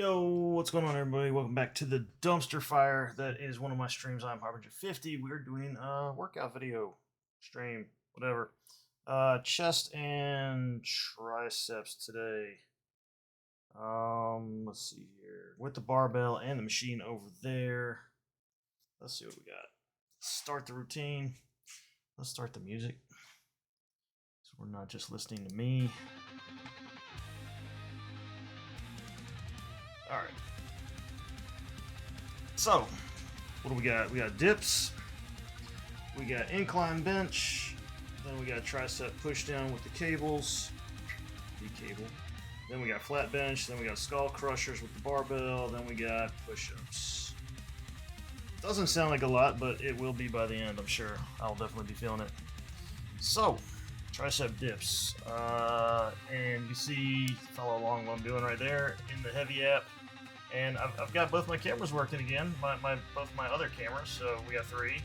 Yo, what's going on, everybody? Welcome back to the dumpster fire. That is one of my streams. I'm Harbinger50. We're doing a workout video stream, whatever. Chest and triceps today. Let's see here. With the barbell and the machine over there. Let's see what we got. Start the routine. Let's start the music, so we're not just listening to me. All right. So, what do we got? We got dips. We got incline bench. Then we got tricep push down with the cables. The-cable. Then we got flat bench. Then we got skull crushers with the barbell. Then we got push-ups. Doesn't sound like a lot, but it will be by the end, I'm sure. I'll definitely be feeling it. So, tricep dips. And you see, follow along what I'm doing right there in the heavy app. And I've got both my cameras working again, both my other cameras, so we got three.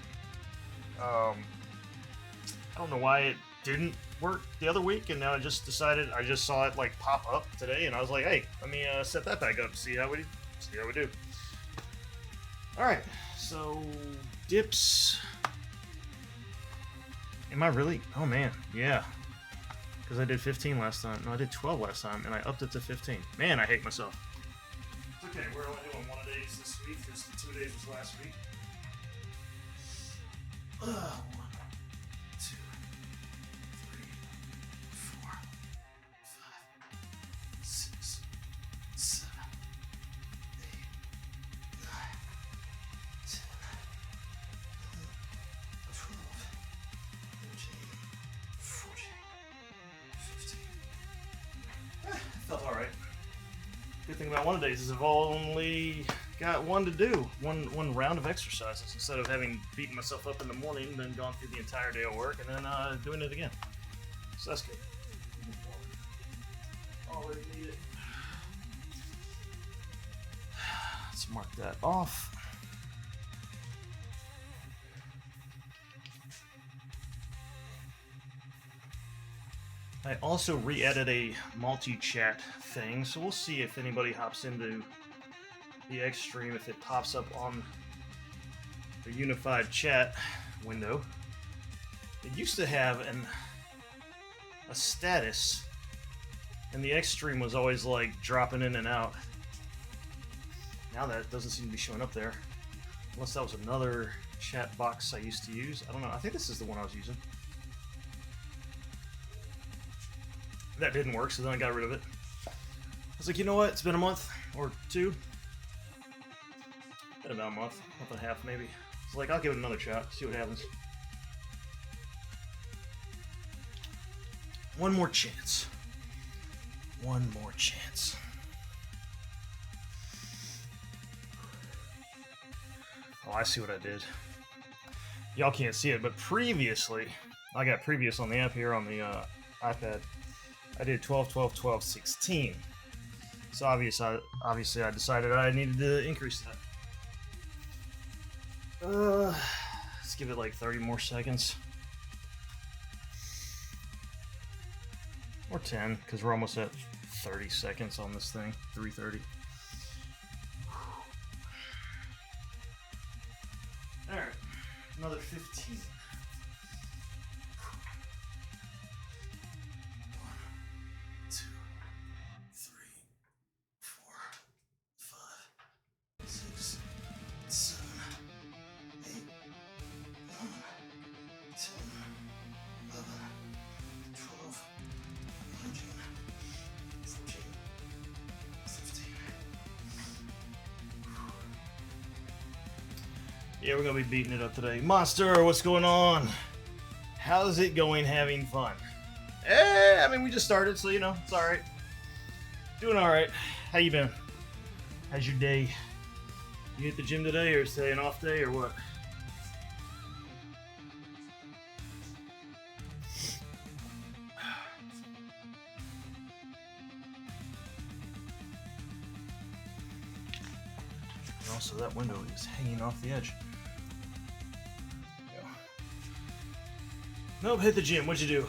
I don't know why it didn't work the other week, and now I just saw it like pop up today, and I was like, hey, let me set that back up, see how we do. All right, so dips. Am I really? Oh man, yeah. Because I did 15 last time. No, I did 12 last time, and I upped it to 15. Man, I hate myself. It's okay, we're only doing 1 day this week, because the 2 days was last week. 1, 2, 3, 4, 5, 6, 7, 8, 9, 10, 12, 13, 14, 15. Felt alright. Good thing about 1 days is I've only got one to do, one round of exercises instead of having beaten myself up in the morning, then gone through the entire day of work, and then doing it again. So that's good. Already need it. Let's mark that off. I also re-added a multi-chat thing, so we'll see if anybody hops into the X stream, if it pops up on the unified chat window. It used to have a status, and the X stream was always like dropping in and out. Now that doesn't seem to be showing up there, unless that was another chat box I used to use. I don't know. I think this is the one I was using. That didn't work, so then I got rid of it. I was like, you know what? It's been a month or two. Been about a month and a half maybe. So like, I'll give it another shot, see what happens. One more chance. One more chance. Oh, I see what I did. Y'all can't see it, but previously, I got previous on the app here on the iPad. I did 12, 12, 12, 16. So obviously I decided I needed to increase that. Let's give it like 30 more seconds. Or 10, because we're almost at 30 seconds on this thing. 3:30. Alright, another 15. Yeah, we're gonna be beating it up today. Monster, what's going on? How's it going having fun? I mean, we just started, so you know, it's alright. Doing alright. How you been? How's your day? You hit the gym today, or is today an off day, or what? And also, that window is hanging off the edge. Nope, hit the gym. What'd you do?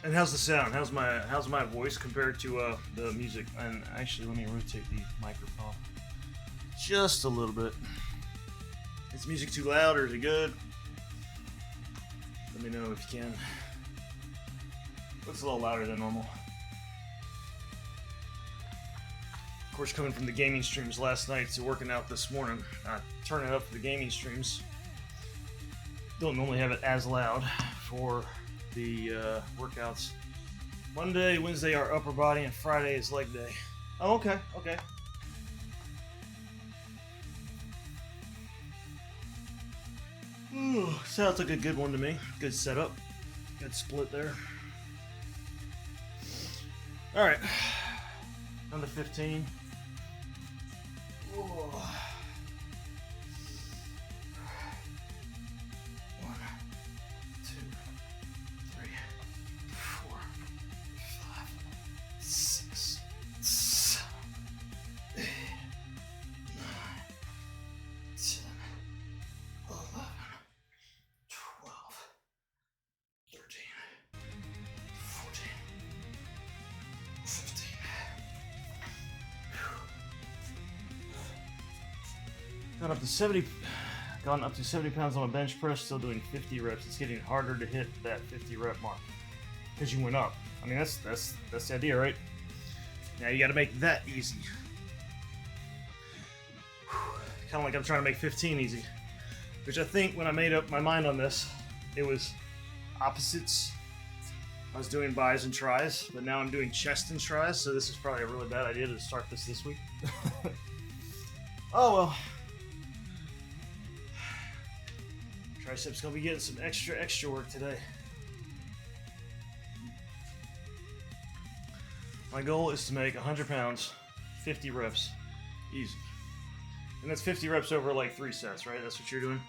And how's the sound? How's my voice compared to the music? And actually, let me rotate the microphone just a little bit. Is music too loud or is it good? Let me know if you can. Looks a little louder than normal. Of course, coming from the gaming streams last night to working out this morning, turning it up for the gaming streams. Don't normally have it as loud for the workouts. Monday, Wednesday are upper body, and Friday is leg day. Oh, okay, okay. Ooh, sounds like a good one to me. Good setup. Good split there. Alright. Number 15. Ooh. 1, 2, 3, 4, 5, 6, 7, 8, 9, 10, 11, 12, 13, 14, 15. Gone up to 70 pounds on a bench press, still doing 50 reps. It's getting harder to hit that 50 rep mark because you went up. I mean, that's the idea, right? Now you got to make that easy. Kind of like I'm trying to make 15 easy, which I think when I made up my mind on this, it was opposites. I was doing buys and tries, but now I'm doing chest and tries, so this is probably a really bad idea to start this week. Oh well. Triceps gonna be getting some extra work today. My goal is to make 100 pounds, 50 reps, easy. And that's 50 reps over like 3 sets, right? That's what you're doing?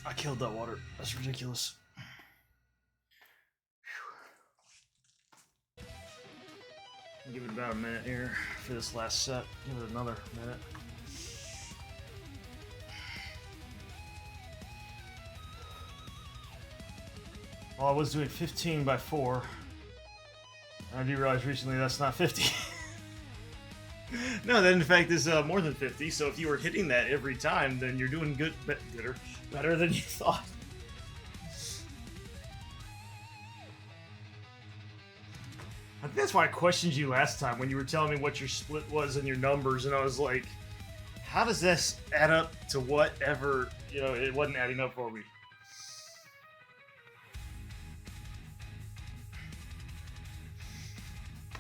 I killed that water. That's ridiculous. Give it about a minute here for this last set. Give it another minute. Well, I was doing 15 by 4. And I do realize recently that's not 50. No, that in fact is more than 50. So if you were hitting that every time, then you're doing better than you thought. I think that's why I questioned you last time when you were telling me what your split was and your numbers, and I was like, how does this add up to whatever? You know, it wasn't adding up for me.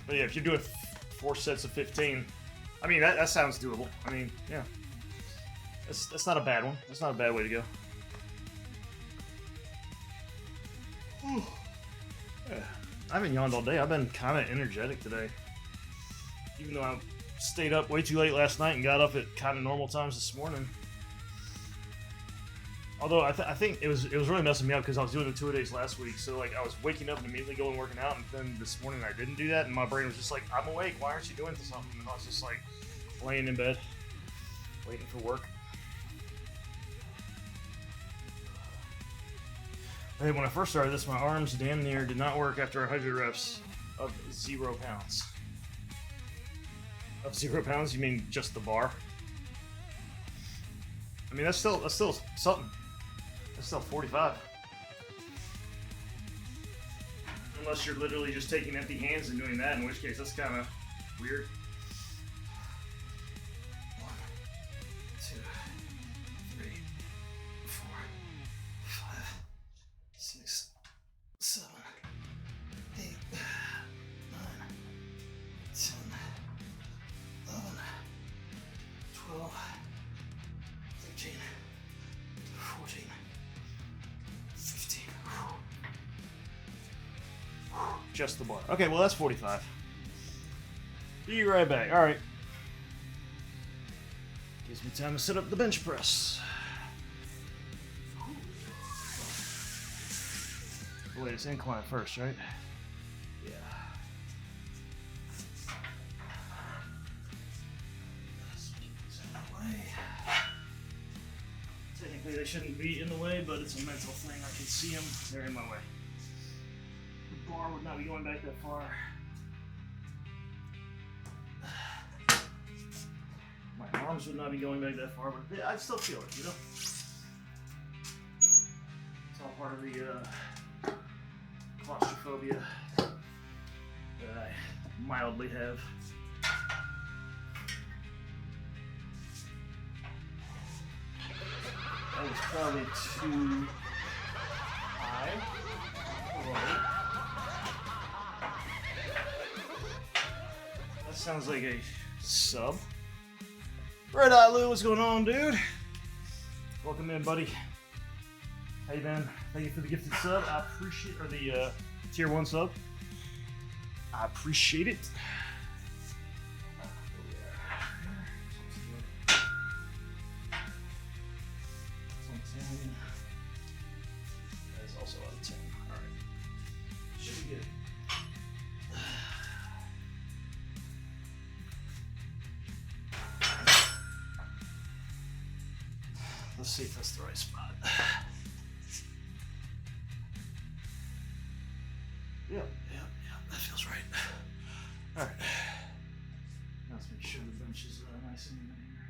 But yeah, if you're doing 4 sets of 15, I mean, that sounds doable. I mean, yeah. That's not a bad one. That's not a bad way to go. Whew. Yeah. I haven't yawned all day. I've been kind of energetic today. Even though I stayed up way too late last night and got up at kind of normal times this morning. Although I think it was really messing me up because I was doing the 2 days last week. So like I was waking up and immediately going working out, and then this morning I didn't do that, and my brain was just like, I'm awake. Why aren't you doing something? And I was just like laying in bed, waiting for work. Hey, when I first started this, my arms damn near did not work after 100 reps of 0 pounds. Of 0 pounds, you mean just the bar? I mean, that's still something. That's still 45. Unless you're literally just taking empty hands and doing that, in which case that's kind of weird. 1, 2, 3, 4, 5, 6, 7, 8, 9, 10, 11, 12, 13, 14, 15. Just the bar. Okay, well that's 45. Be right back. Alright. Gives me time to set up the bench press. wait, it's incline first, right? Yeah. Let's get these out of the way. Technically, they shouldn't be in the way, but it's a mental thing. I can see them. They're in my way. The bar would not be going back that far. My arms would not be going back that far, but I'd still feel it, you know? It's all part of the claustrophobia that I mildly have. That was probably too high. That sounds like a sub. Red Eye Lou, what's going on, dude? Welcome in, buddy. How you been? Thank you for the gifted sub. I appreciate, or the tier 1 sub. I appreciate it. That is also out of 10. All right. Should be good. Let's see if that's the right spot. Yep, that feels right. All right. Now let's make sure the bench is nice and even here.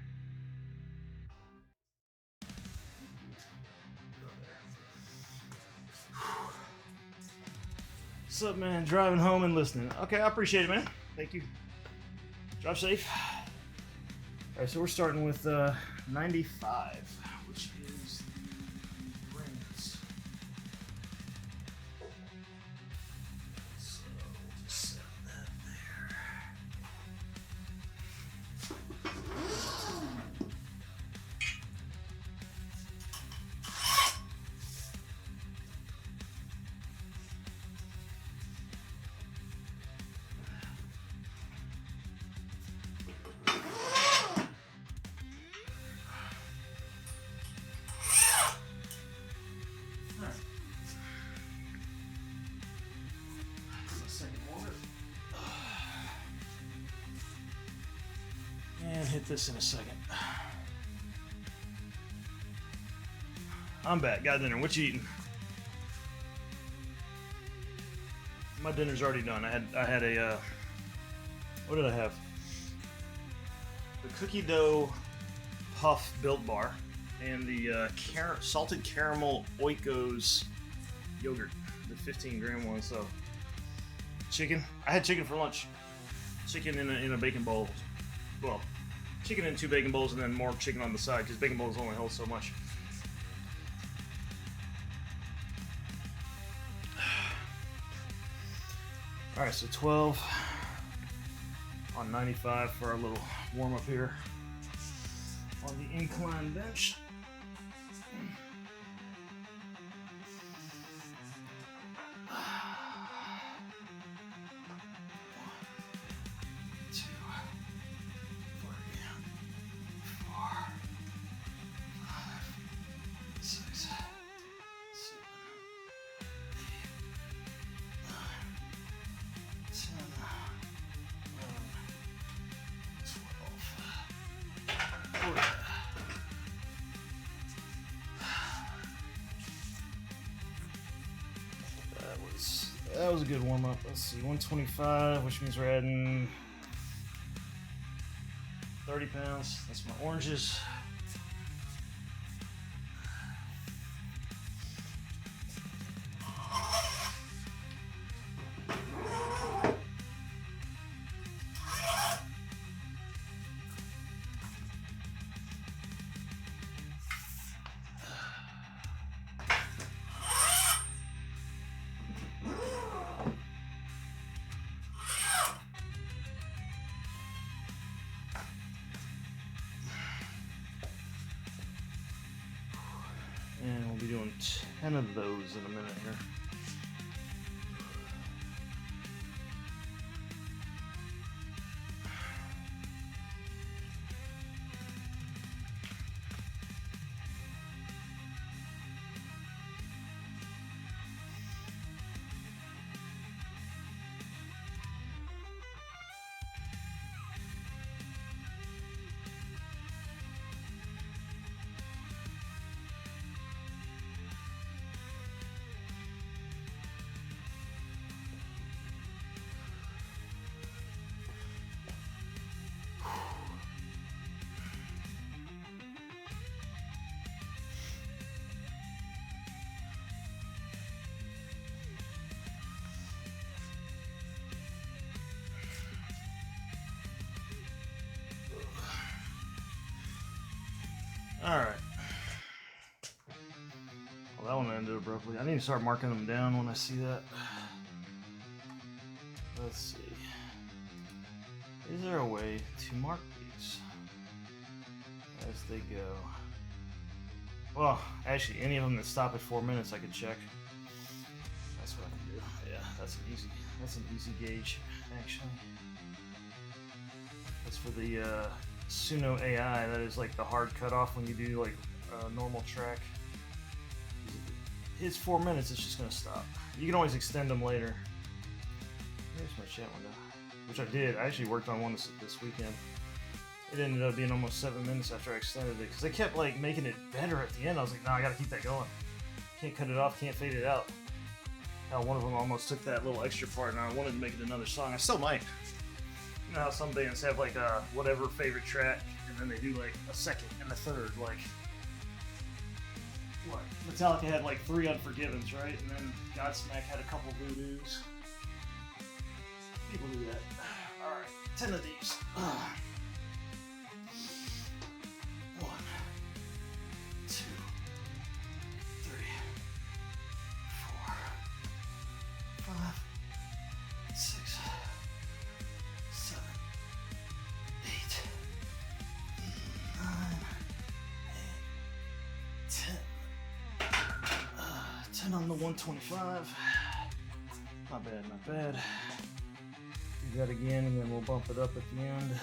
Go there. What's up, man? Driving home and listening. Okay, I appreciate it, man. Thank you. Drive safe. All right, so we're starting with 95, which is the rings. So we'll just set that there. And hit this in a second. I'm back. Got dinner. What you eating? My dinner's already done. I had a what did I have? The cookie dough puff Built Bar and the salted caramel Oikos yogurt, the 15-gram one. So chicken. I had chicken for lunch. Chicken in a bacon bowl. Well, chicken in 2 bacon bowls and then more chicken on the side because bacon bowls only hold so much. All right, so 12 on 95 for our little warm up here on the incline bench. That was a good warm up. Let's see, 125, which means we're adding 30 pounds. That's my oranges. And we'll be doing 10 of those in a minute here. roughly. I need to start marking them down when I see that. Let's see. Is there a way to mark these as they go? Well, actually, any of them that stop at 4 minutes, I could check. That's what I can do. Yeah, that's an easy gauge, actually. That's for the Suno AI. That is like the hard cutoff when you do like a normal track. His 4 minutes, it's just gonna stop. You can always extend them later. Here's my chat window, which I did. I actually worked on one this weekend. It ended up being almost 7 minutes after I extended it because they kept like making it better at the end. I was like, no, I gotta keep that going. Can't cut it off, can't fade it out. Hell, one of them almost took that little extra part, and I wanted to make it another song. I still might. You know how some bands have like a whatever favorite track, and then they do like a second and a third, like. What? Metallica had like 3 Unforgivens, right? And then Godsmack had a couple Voodoos. People do that. Alright, 10 of these. 1, 2, 3, 4, 5, 6, 7, 8, 9, 10. 10 on the 125. Not bad, not bad. Do that again, and then we'll bump it up at the end.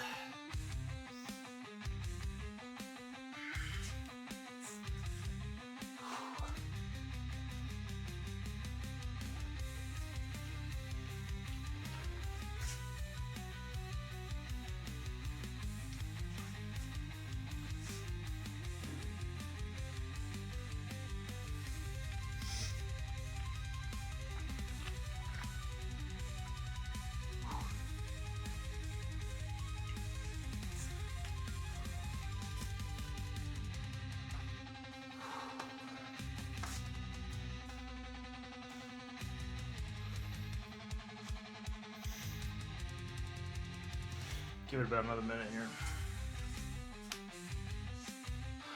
Give it about another minute here.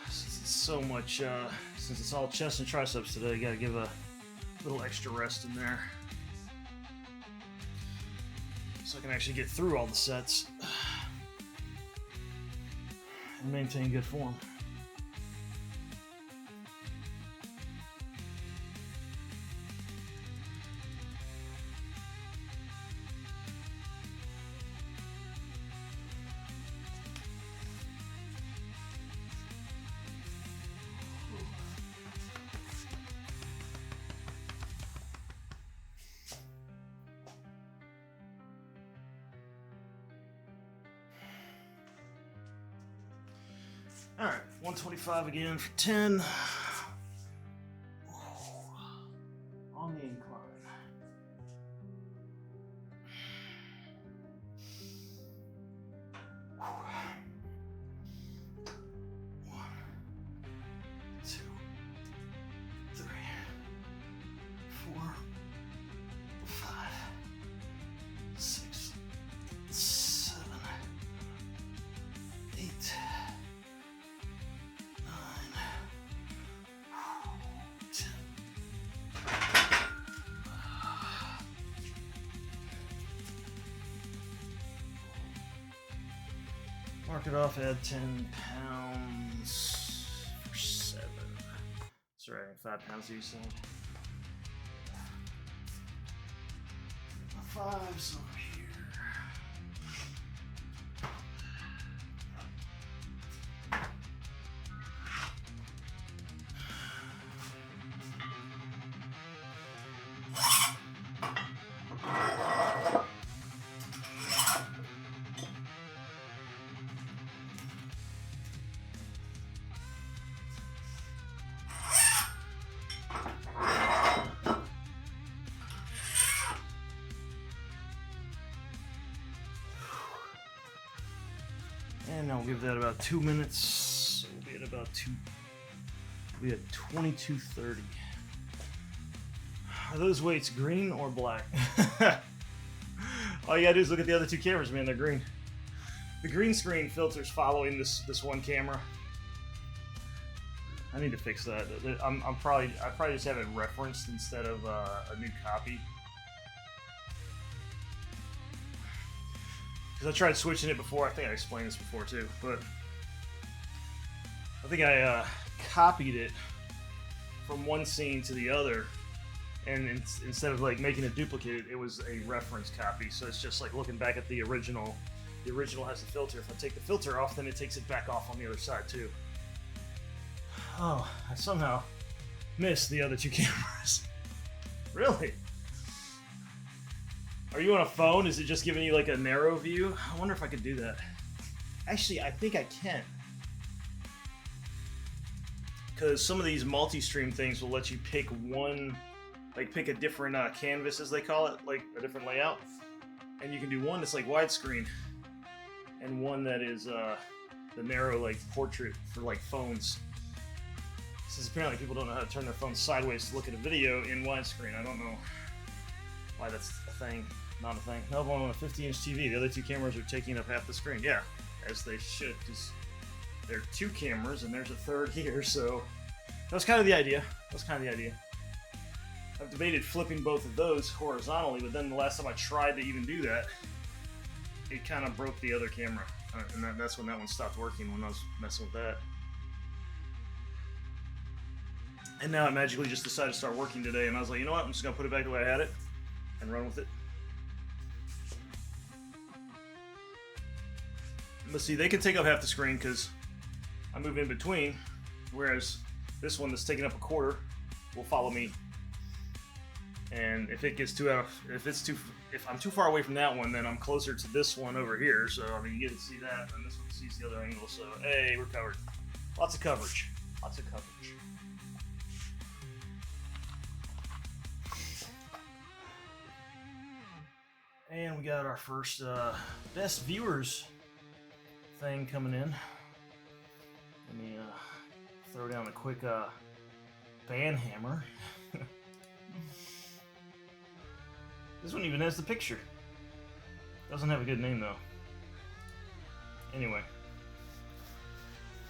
Since it's so much, since it's all chest and triceps today, gotta give a little extra rest in there. So I can actually get through all the sets and maintain good form. All right, 125 again for 10. On the incline. Mark it off, add 10 pounds for 7. That's right, 5 pounds each side. 5's over here. And I'll give that about 2 minutes. So we'll be at about we'll be at 22:30. Are those weights green or black? All you gotta do is look at the other two cameras, man. They're green. The green screen filter's following this one camera. I need to fix that. I probably just have it referenced instead of a new copy. Because I tried switching it before. I think I explained this before too, but I think I copied it from one scene to the other, and instead of like making it duplicate, it was a reference copy. So it's just like looking back at the original. The original has the filter. If I take the filter off, then it takes it back off on the other side too. Oh, I somehow missed the other two cameras. Really? Are you on a phone? Is it just giving you like a narrow view? I wonder if I could do that. Actually, I think I can. Because some of these multi-stream things will let you pick one, like pick a different canvas, as they call it, like a different layout. And you can do one that's like widescreen, and one that is the narrow like portrait for like phones. Since apparently people don't know how to turn their phone sideways to look at a video in widescreen. I don't know why that's a thing, not a thing. No, I'm on a 50-inch TV. The other two cameras are taking up half the screen. Yeah, as they should, because there are two cameras and there's a third here, so that was kind of the idea. I've debated flipping both of those horizontally, but then the last time I tried to even do that, it kind of broke the other camera. And that's when that one stopped working, when I was messing with that. And now it magically just decided to start working today, and I was like, you know what, I'm just going to put it back the way I had it and run with it. But see, they can take up half the screen because I move in between, whereas this one that's taking up a quarter will follow me. And if it gets if I'm too far away from that one, then I'm closer to this one over here. So I mean, you get to see that, and this one sees the other angle. So hey, we're covered. Lots of coverage. And we got our first best viewers thing coming in. Let me throw down a quick ban hammer. This one even has the picture. Doesn't have a good name though. Anyway.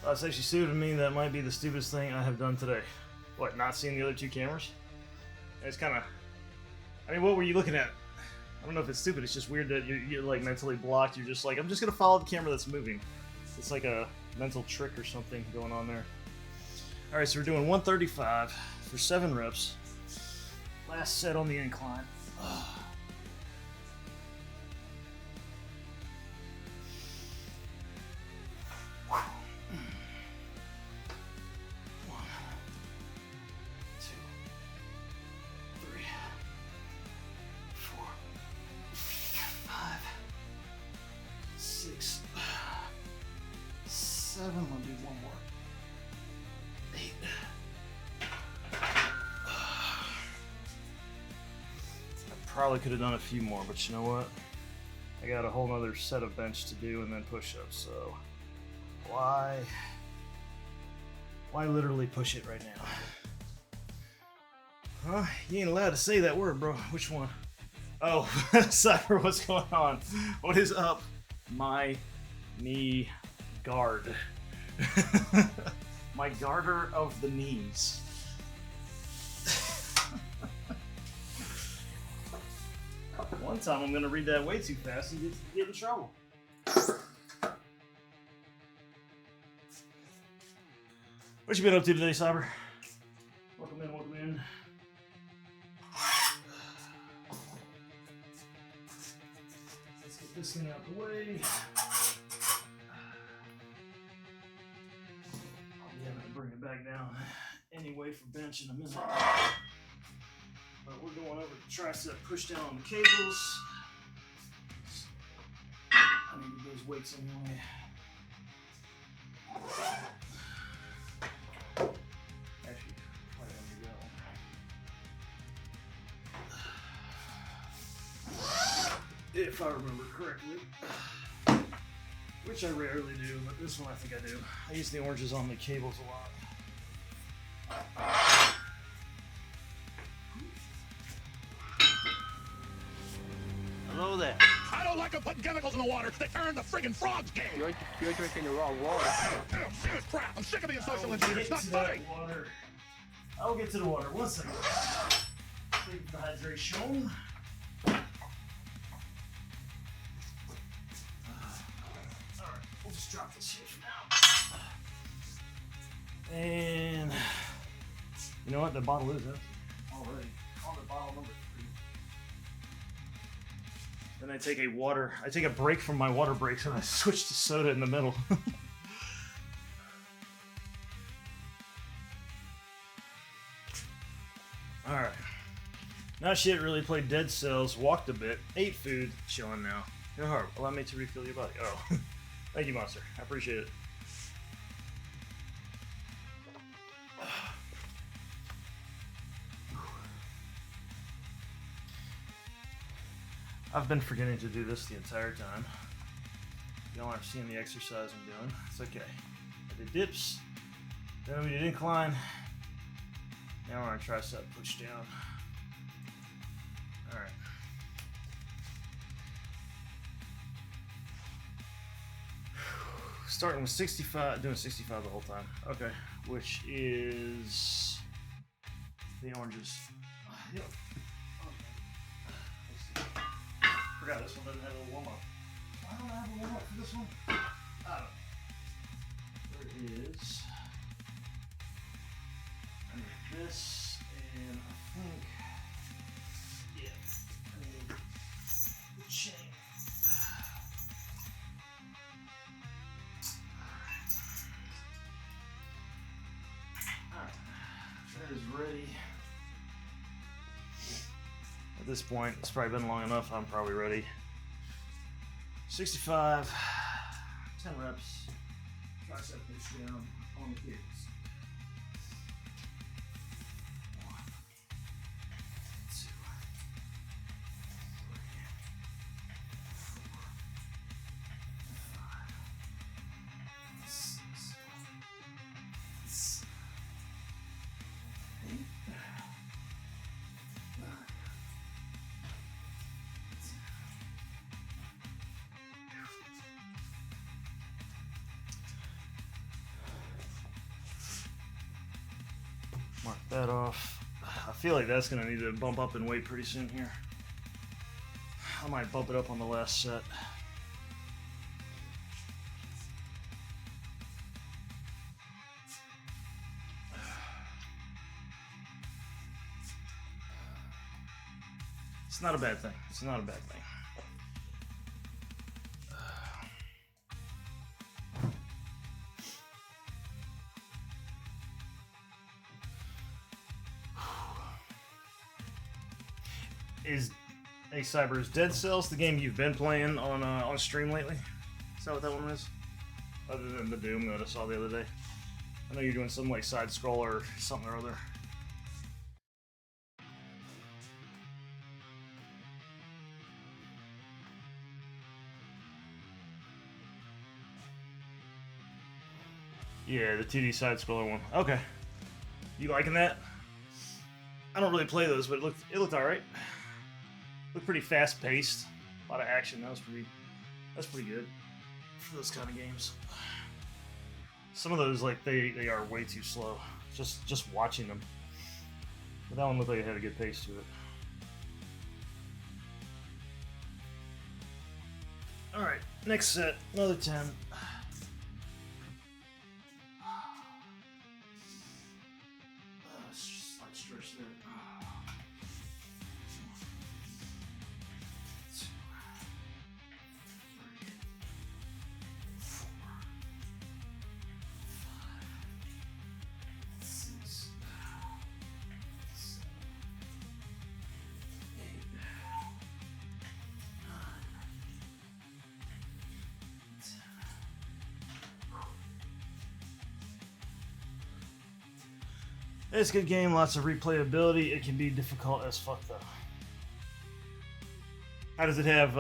It's actually suited to me. That might be the stupidest thing I have done today. What, not seeing the other two cameras? It's kind of... I mean, what were you looking at? I don't know if it's stupid. It's just weird that you're like mentally blocked. You're just like, I'm just going to follow the camera that's moving. It's like a mental trick or something going on there. Alright, so we're doing 135 for 7 reps. Last set on the incline. We'll do one more. 8. I probably could have done a few more, but you know what? I got a whole other set of bench to do and then push-ups, so why literally push it right now? Huh? You ain't allowed to say that word, bro. Which one? Oh, Cypher, what's going on? What is up? My knee guard. My garter of the knees. One time I'm gonna read that way too fast and get in trouble. What you been up to today, Cyber? Welcome in. Let's get this thing out the way. Bring it back down anyway for bench in a minute. But we're going over to tricep push down on the cables. I need those weights anyway. Actually, right on you go. If I remember correctly. Which I rarely do, but this one I think I do. I use the oranges on the cables a lot. Hello there. don't like them putting chemicals in the water. They turn the friggin' frogs gay. You're drinking the wrong water. Damn, crap. I'm sick of being social engineered. It's not funny. Water. I'll get to the water. 1 second. Take the hydration. Alright, we'll just drop this here for now. And you know what? The bottle is empty already. On the bottle number 3. Then I take a break from my water breaks and I switch to soda in the middle. Alright. Now shit, really played Dead Cells, walked a bit, ate food, chilling now. Your heart, allow me to refill your body. Oh. Thank you, Monster. I appreciate it. I've been forgetting to do this the entire time. Y'all aren't seeing the exercise I'm doing. It's okay. I did dips, then we did incline. Now we're on tricep push down. Alright. Starting with 65, doing 65 the whole time. Okay, which is the oranges. Yep. Forgot this one doesn't have a warm up. Why don't I have a warm up for this one? I don't know. There is. I need this, and I think, yeah, I need the chain. Alright, that is ready. At this point, it's probably been long enough, I'm probably ready. 65, 10 reps, tricep push down on the cables. 1, 2, 3, 4, 5, 6, 7, 8, 9, 10. Mark that off. I feel like that's going to need to bump up in weight pretty soon here. I might bump it up on the last set. It's not a bad thing. It's not a bad thing. Cyber's Dead Cells the game you've been playing on stream lately? Is that what that one is? Other than the Doom that I saw the other day. I know you're doing some like side scroll or something or other. Yeah, the 2D side scroller one. Okay. You liking that? I don't really play those, but it looked alright. Looked pretty fast paced. A lot of action. That's pretty good for those kind of games. Some of those like they are way too slow. Just watching them. But that one looked like it had a good pace to it. Alright, next set, another 10. Slight stretch there. 2, 3, 4, 5, 6, 7, 8, 9, 10. It's a good game, lots of replayability. It can be difficult as fuck though. How does it have,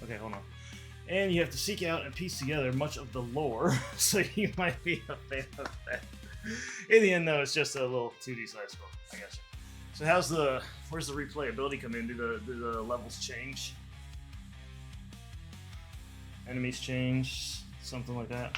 okay, hold on. And you have to seek out and piece together much of the lore, so you might be a fan of that. In the end though, it's just a little 2D side scroll, I guess. So where's the replayability come in? Do the levels change? Enemies change, something like that.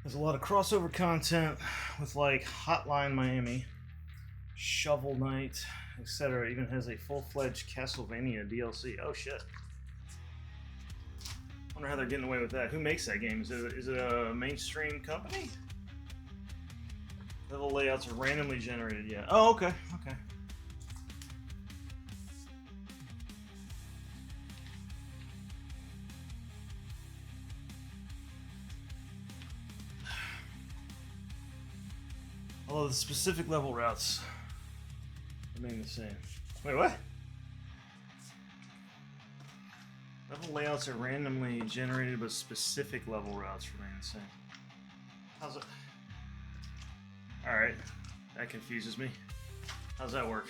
There's a lot of crossover content with like Hotline Miami, Shovel Knight, etc. Even has a full-fledged Castlevania DLC. Oh shit. Wonder how they're getting away with that. Who makes that game? Is it a mainstream company? Level layouts are randomly generated, yeah. Oh, okay, okay. Although the specific level routes remain the same. Wait, what? Level layouts are randomly generated, but specific level routes remain the same. How's it? Alright, that confuses me. How's that work?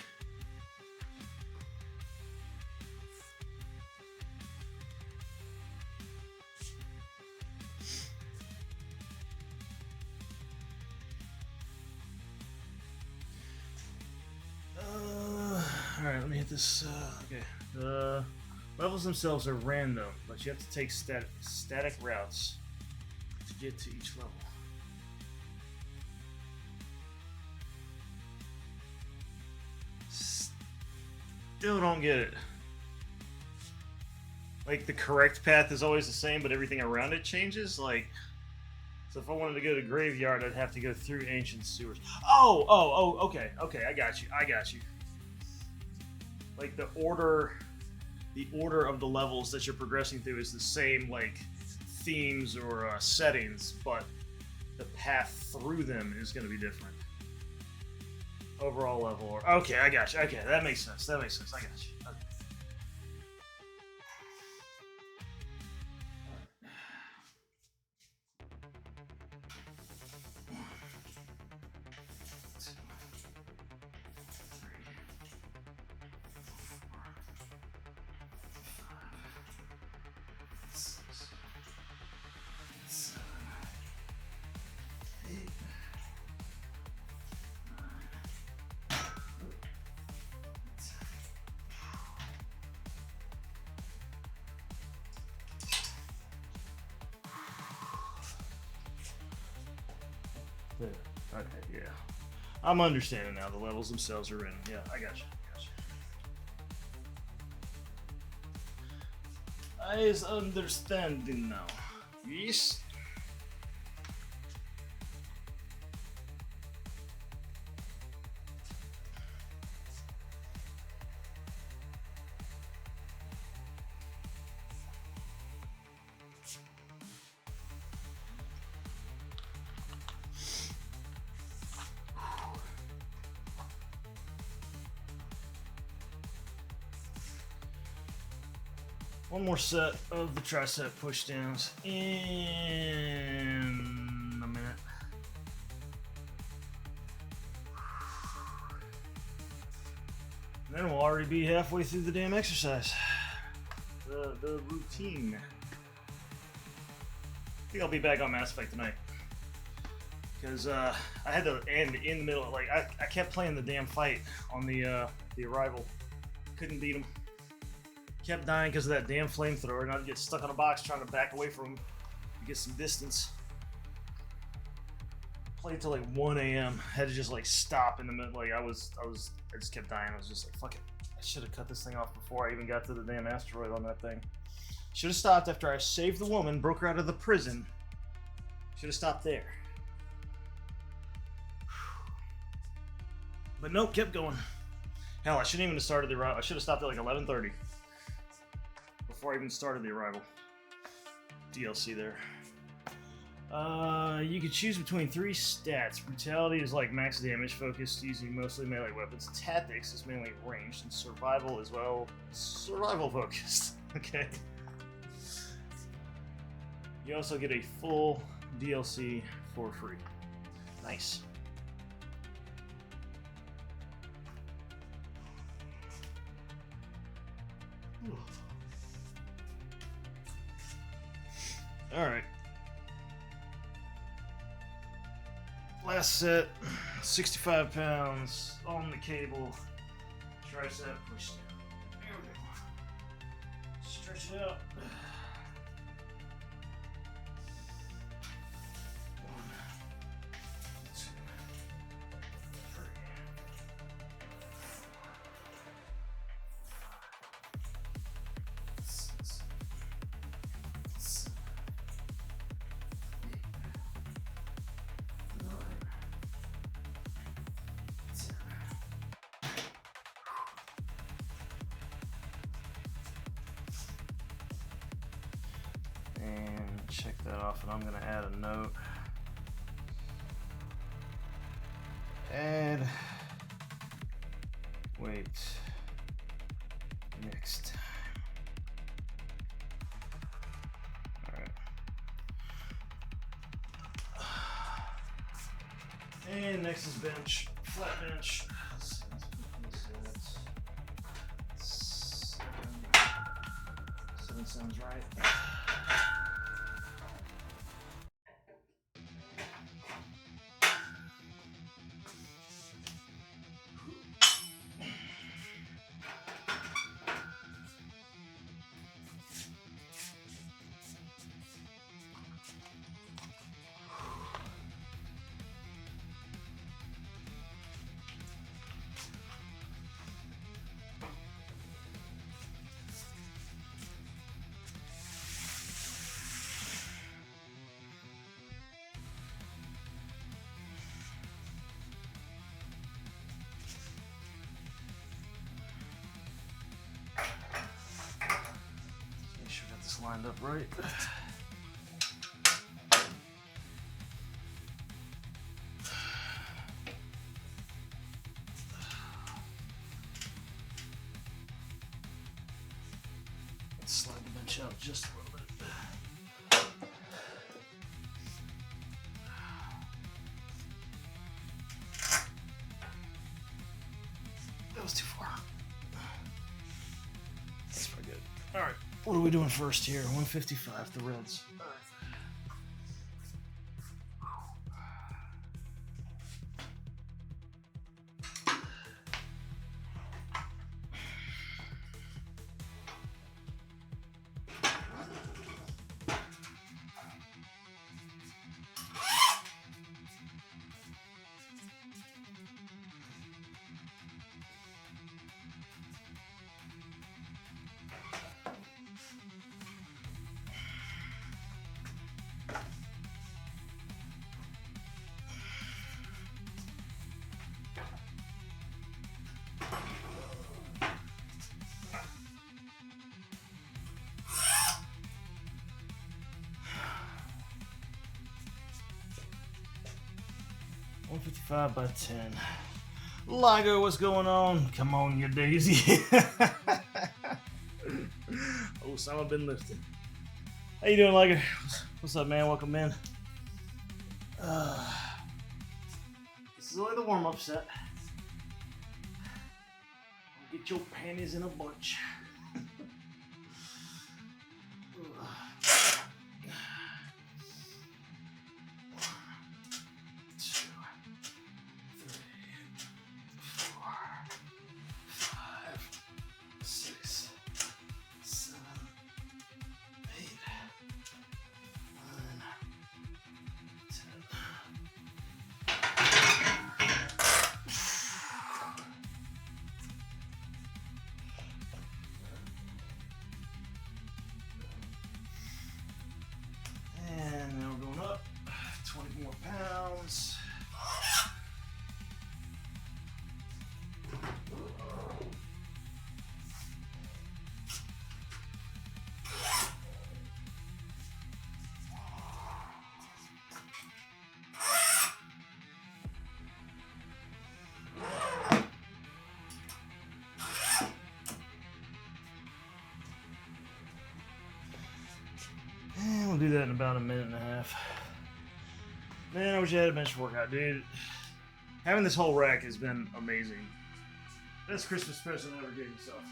Alright, let me hit this. Okay. The levels themselves are random, but you have to take static routes to get to each level. Still don't get it. Like, the correct path is always the same, but everything around it changes? Like, so if I wanted to go to the graveyard, I'd have to go through ancient sewers. Oh, okay, I got you. Like, the order of the levels that you're progressing through is the same, like, themes or settings, but the path through them is going to be different. Overall level, or okay, I got you. Okay, that makes sense. I got you. Okay. Okay, yeah. I'm understanding now. The levels themselves are random. Yeah, I got you. I is understanding now. Yes. One more set of the tricep pushdowns in a minute. And then we'll already be halfway through the damn exercise. The routine. I think I'll be back on Mass Effect tonight. Because I had to end in the middle. Like, I kept playing the damn fight on the Arrival. Couldn't beat him. Kept dying because of that damn flamethrower, and I'd get stuck on a box trying to back away from him to get some distance. Played till like 1 a.m. Had to just like stop in the middle. Like I just kept dying. I was just like, fuck it. I should have cut this thing off before I even got to the damn asteroid on that thing. Should have stopped after I saved the woman, broke her out of the prison. Should have stopped there. But nope, kept going. Hell, I shouldn't even have started the route. I should have stopped at like 11:30. Before I even started the Arrival DLC there. You can choose between 3 stats. Brutality is like max damage focused, using mostly melee weapons. Tactics is mainly ranged, and survival as well, survival focused. Okay. You also get a full DLC for free. Nice. All right. Last set, 65 pounds on the cable. Tricep push down. There we go. Stretch it out. 1, 2, 3, 4, 5, 6, 7, 8, 9, 10. And check that off, and I'm going to add a note. Add weight next time. All right. And next is bench, flat bench. 7 sounds right. Make sure I got this lined up right. Let's slide the bench out just a little bit. That was too far. That's pretty good. All right, what are we doing first here? 155, the Reds. All right. $155 by 10. Ligo, what's going on? Come on, you daisy. Oh, some have been lifted. How you doing, Ligo? What's up, man? Welcome in. This is only the warm-up set. Get your panties in a bunch. And now we're going up 20 more pounds. And we'll do that in about a minute and a half. Man, I wish I had a bench workout, dude. Having this whole rack has been amazing. Best Christmas present I ever gave myself.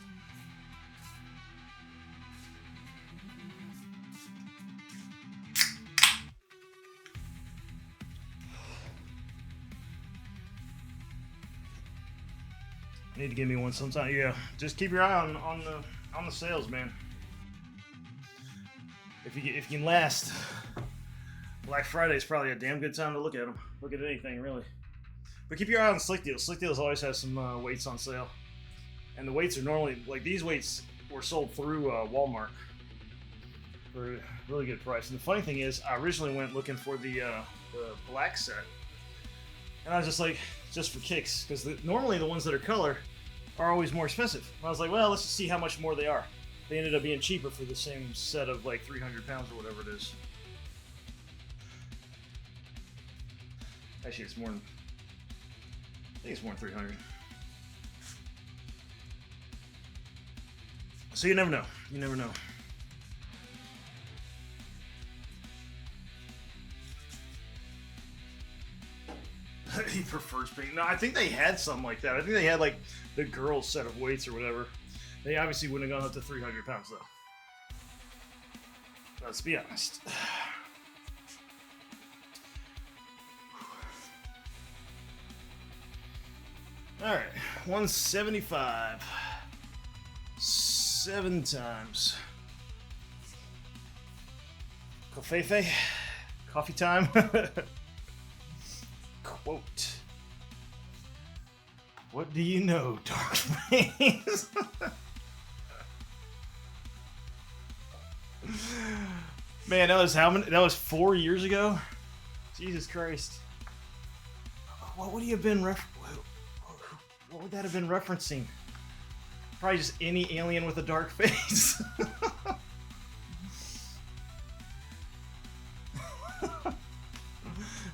Need to give me one sometime. Yeah, just keep your eye on the sales, man. If you can last, Black Friday is probably a damn good time to look at them. Look at anything really. But keep your eye on Slick Deals. Slick Deals always has some weights on sale, and the weights are normally like these weights were sold through Walmart for a really good price. And the funny thing is, I originally went looking for the black set, and I was just like, just for kicks, because normally the ones that are color are always more expensive. And I was like, well, let's just see how much more they are. They ended up being cheaper for the same set of like 300 pounds or whatever it is. Actually, it's more than, I think it's more than 300. So you never know. You never know. He prefers pink. No, I think they had something like that. I think they had like the girls' set of weights or whatever. They obviously wouldn't have gone up to 300 pounds though. Let's be honest. All right, 175. 7 times. Coffee time. Quote. What do you know, dark face? Man, that was how many? That was 4 years ago. Jesus Christ. What would he have been what would that have been referencing? Probably just any alien with a dark face.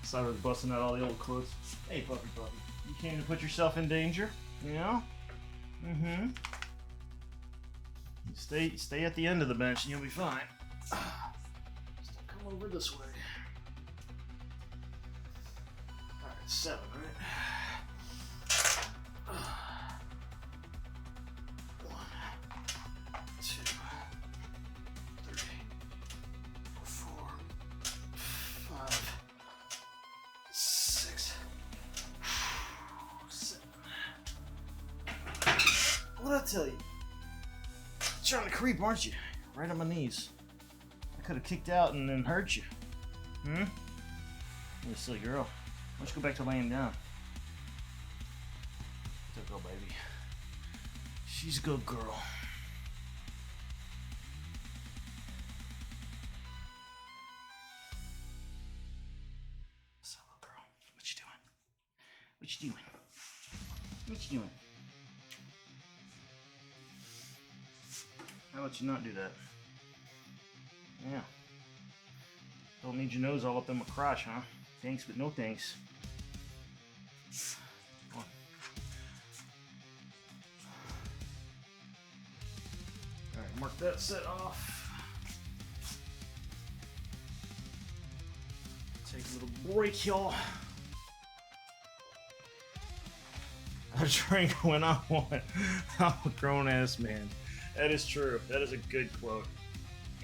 Cyber's busting out all the old clothes. Hey, puppy. You came to put yourself in danger, you know? Mm-hmm. Stay at the end of the bench and you'll be fine. Just don't come over this way. Alright, 7, right? 1, 2, 3, 4, 5, 6, 7. What'd I tell you? Trying to creep, aren't you? Right on my knees. I could have kicked out and then hurt you. You're a silly girl. Why don't you go back to laying down? Good girl, baby. She's a good girl. So, little girl, what you doing? What you doing? What you doing? How about you not do that? Yeah. Don't need your nose all up in my crotch, huh? Thanks, but no thanks. Come on. Alright, mark that set off. Take a little break, y'all. A drink when I want. I'm a grown ass man. That is true. That is a good quote.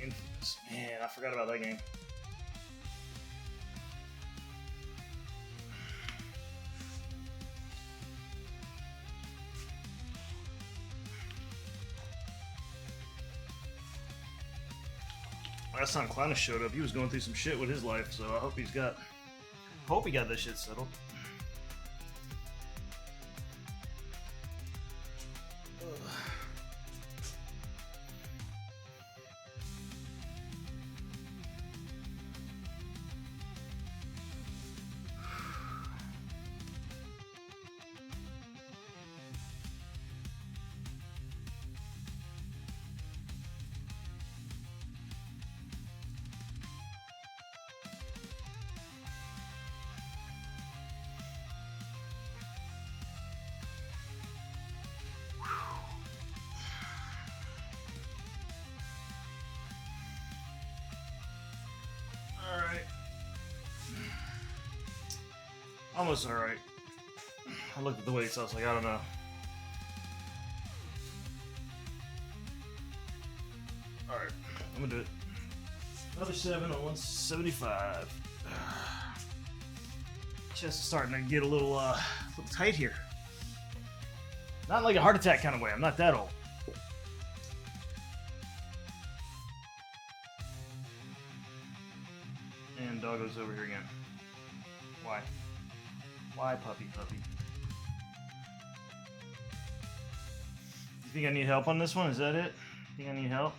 Infamous. Man, I forgot about that game. Last time Clownish showed up, he was going through some shit with his life, so I hope he got this shit settled. Almost alright. I looked at the weights, I was like, I don't know. Alright, I'm gonna do it. Another 7 on 175. Chest is starting to get a little tight here. Not like a heart attack kind of way. I'm not that old. And doggo's over here again. Why? Why, puppy? You think I need help on this one? Is that it? Think I need help?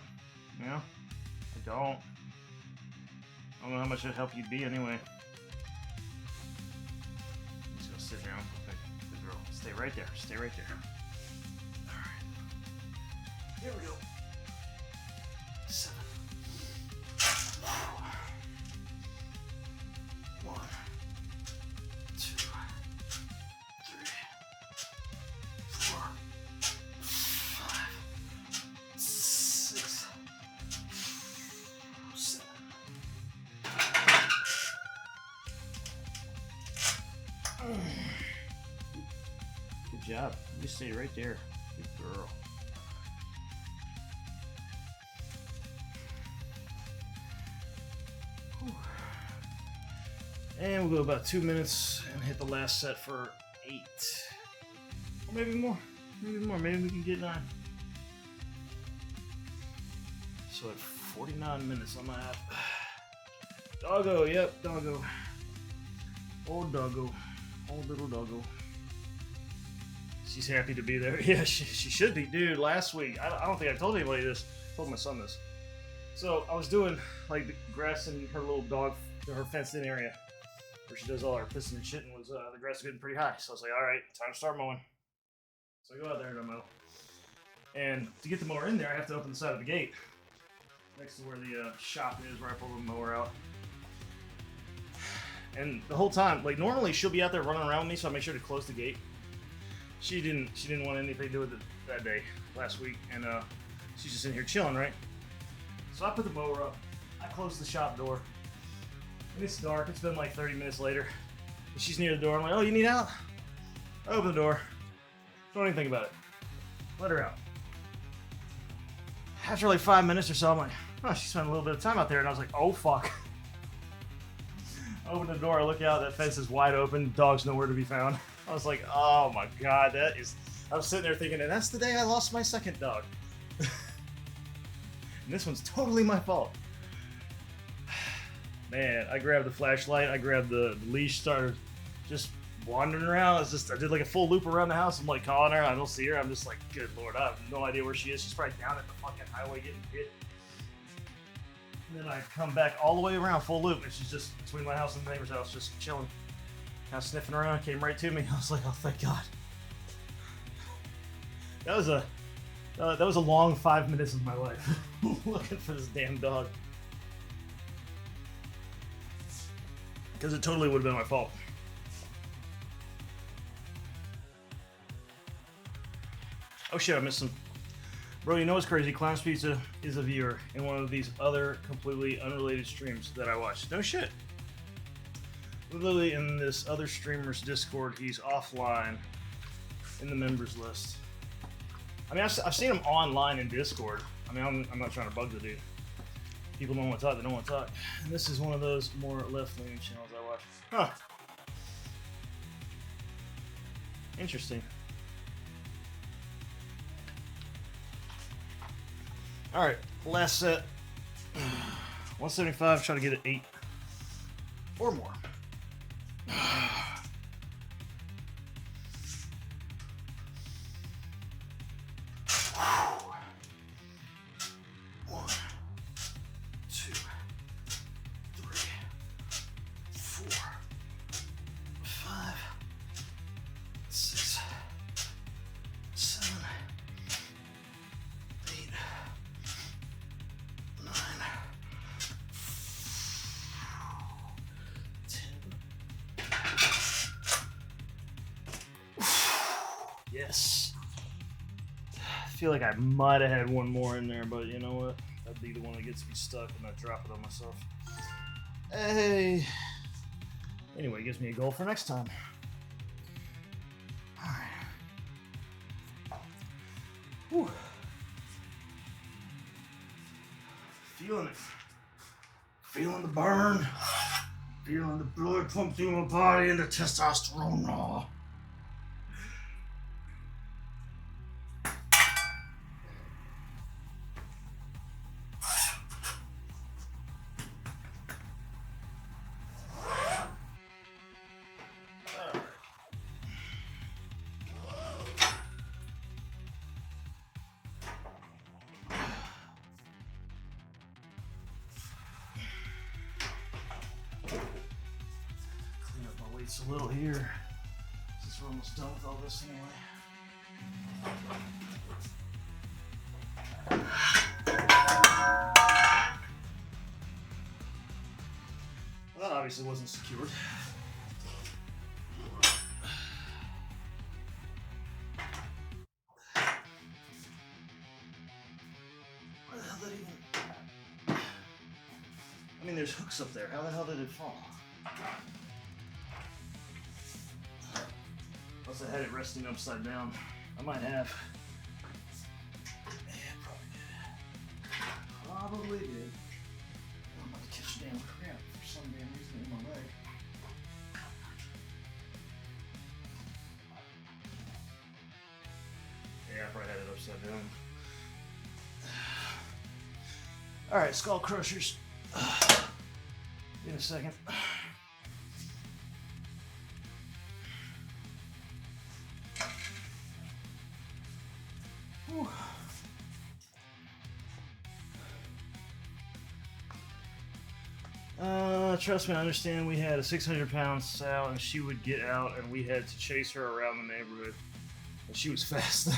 Yeah? I don't. I don't know how much help you'd be anyway. I'm just gonna sit down. Okay, good girl. Stay right there. Stay right there. Alright. Here we go. 7. 1, 2, 3, 4, 5, 6, 7. Good job. You stay right there. Good girl. Whew. And we'll go about 2 minutes and hit the last set for 8. Or maybe more. Maybe more. Maybe we can get 9. So at 49 minutes on my app. Doggo, yep, doggo. Old doggo. Old little doggo. She's happy to be there. Yeah, she should be. Dude, last week, I don't think I told anybody this. I told my son this. So I was doing like the grass in her little dog, her fenced in area where she does all her pissing and shitting was the grass was getting pretty high. So I was like, all right, time to start mowing. So I go out there and I mow. And to get the mower in there, I have to open the side of the gate next to where the shop is, where I pull the mower out. And the whole time, like normally she'll be out there running around with me, so I make sure to close the gate. She didn't want anything to do with it that day, last week, and she's just in here chilling, right? So I put the mower up, I close the shop door, and it's dark. It's been like 30 minutes later, and she's near the door. I'm like, oh, you need out? I open the door, don't even think about it. Let her out. After like 5 minutes or so, I'm like, oh, she spent a little bit of time out there, and I was like, oh fuck. I open the door, I look out, that fence is wide open, dog's nowhere to be found. I was like, oh my god, that is... I was sitting there thinking, and that's the day I lost my second dog. And this one's totally my fault. Man, I grabbed the flashlight, I grabbed the leash, started just wandering around. I did like a full loop around the house. I'm like calling her, I don't see her. I'm just like, good lord, I have no idea where she is. She's probably down at the fucking highway getting hit. And then I come back all the way around full loop, and she's just between my house and the neighbor's house, just chilling. Kind of sniffing around, came right to me. I was like, oh, thank God. That was a long 5 minutes of my life looking for this damn dog. Because it totally would have been my fault. Oh shit, I missed some. Bro, you know what's crazy? Clown's Pizza is a viewer in one of these other completely unrelated streams that I watch. No shit. Literally in this other streamer's Discord, he's offline in the members list. I mean, I've seen him online in Discord. I mean, I'm not trying to bug the dude. People don't want to talk, they don't want to talk. And this is one of those more left-leaning channels I watch. Huh. Interesting. Alright, last set. 175, try to get it 8 or more. One, 2, 3, 4, 5, 6, 7, 8, 9, 10. Yes. I feel like I might have had one more in there, but you know what? That'd be the one that gets me stuck and I drop it on myself. Hey. Anyway, it gives me a goal for next time. Alright. Whew. Feeling it. Feeling the burn. Feeling the blood pump through my body and the testosterone raw. weights a little here, since we're almost done with all this anyway. Well, that obviously wasn't secured. Where the hell did it even... I mean, there's hooks up there. How the hell did it fall? Unless I had it resting upside down. I might have. Yeah, probably did. I'm about to catch damn crap for some damn reason in my leg. Yeah, I probably had it upside down. Alright, skull crushers. In a second. Whew. Trust me, I understand. We had a 600-pound sow, and she would get out, and we had to chase her around the neighborhood. And she was fast.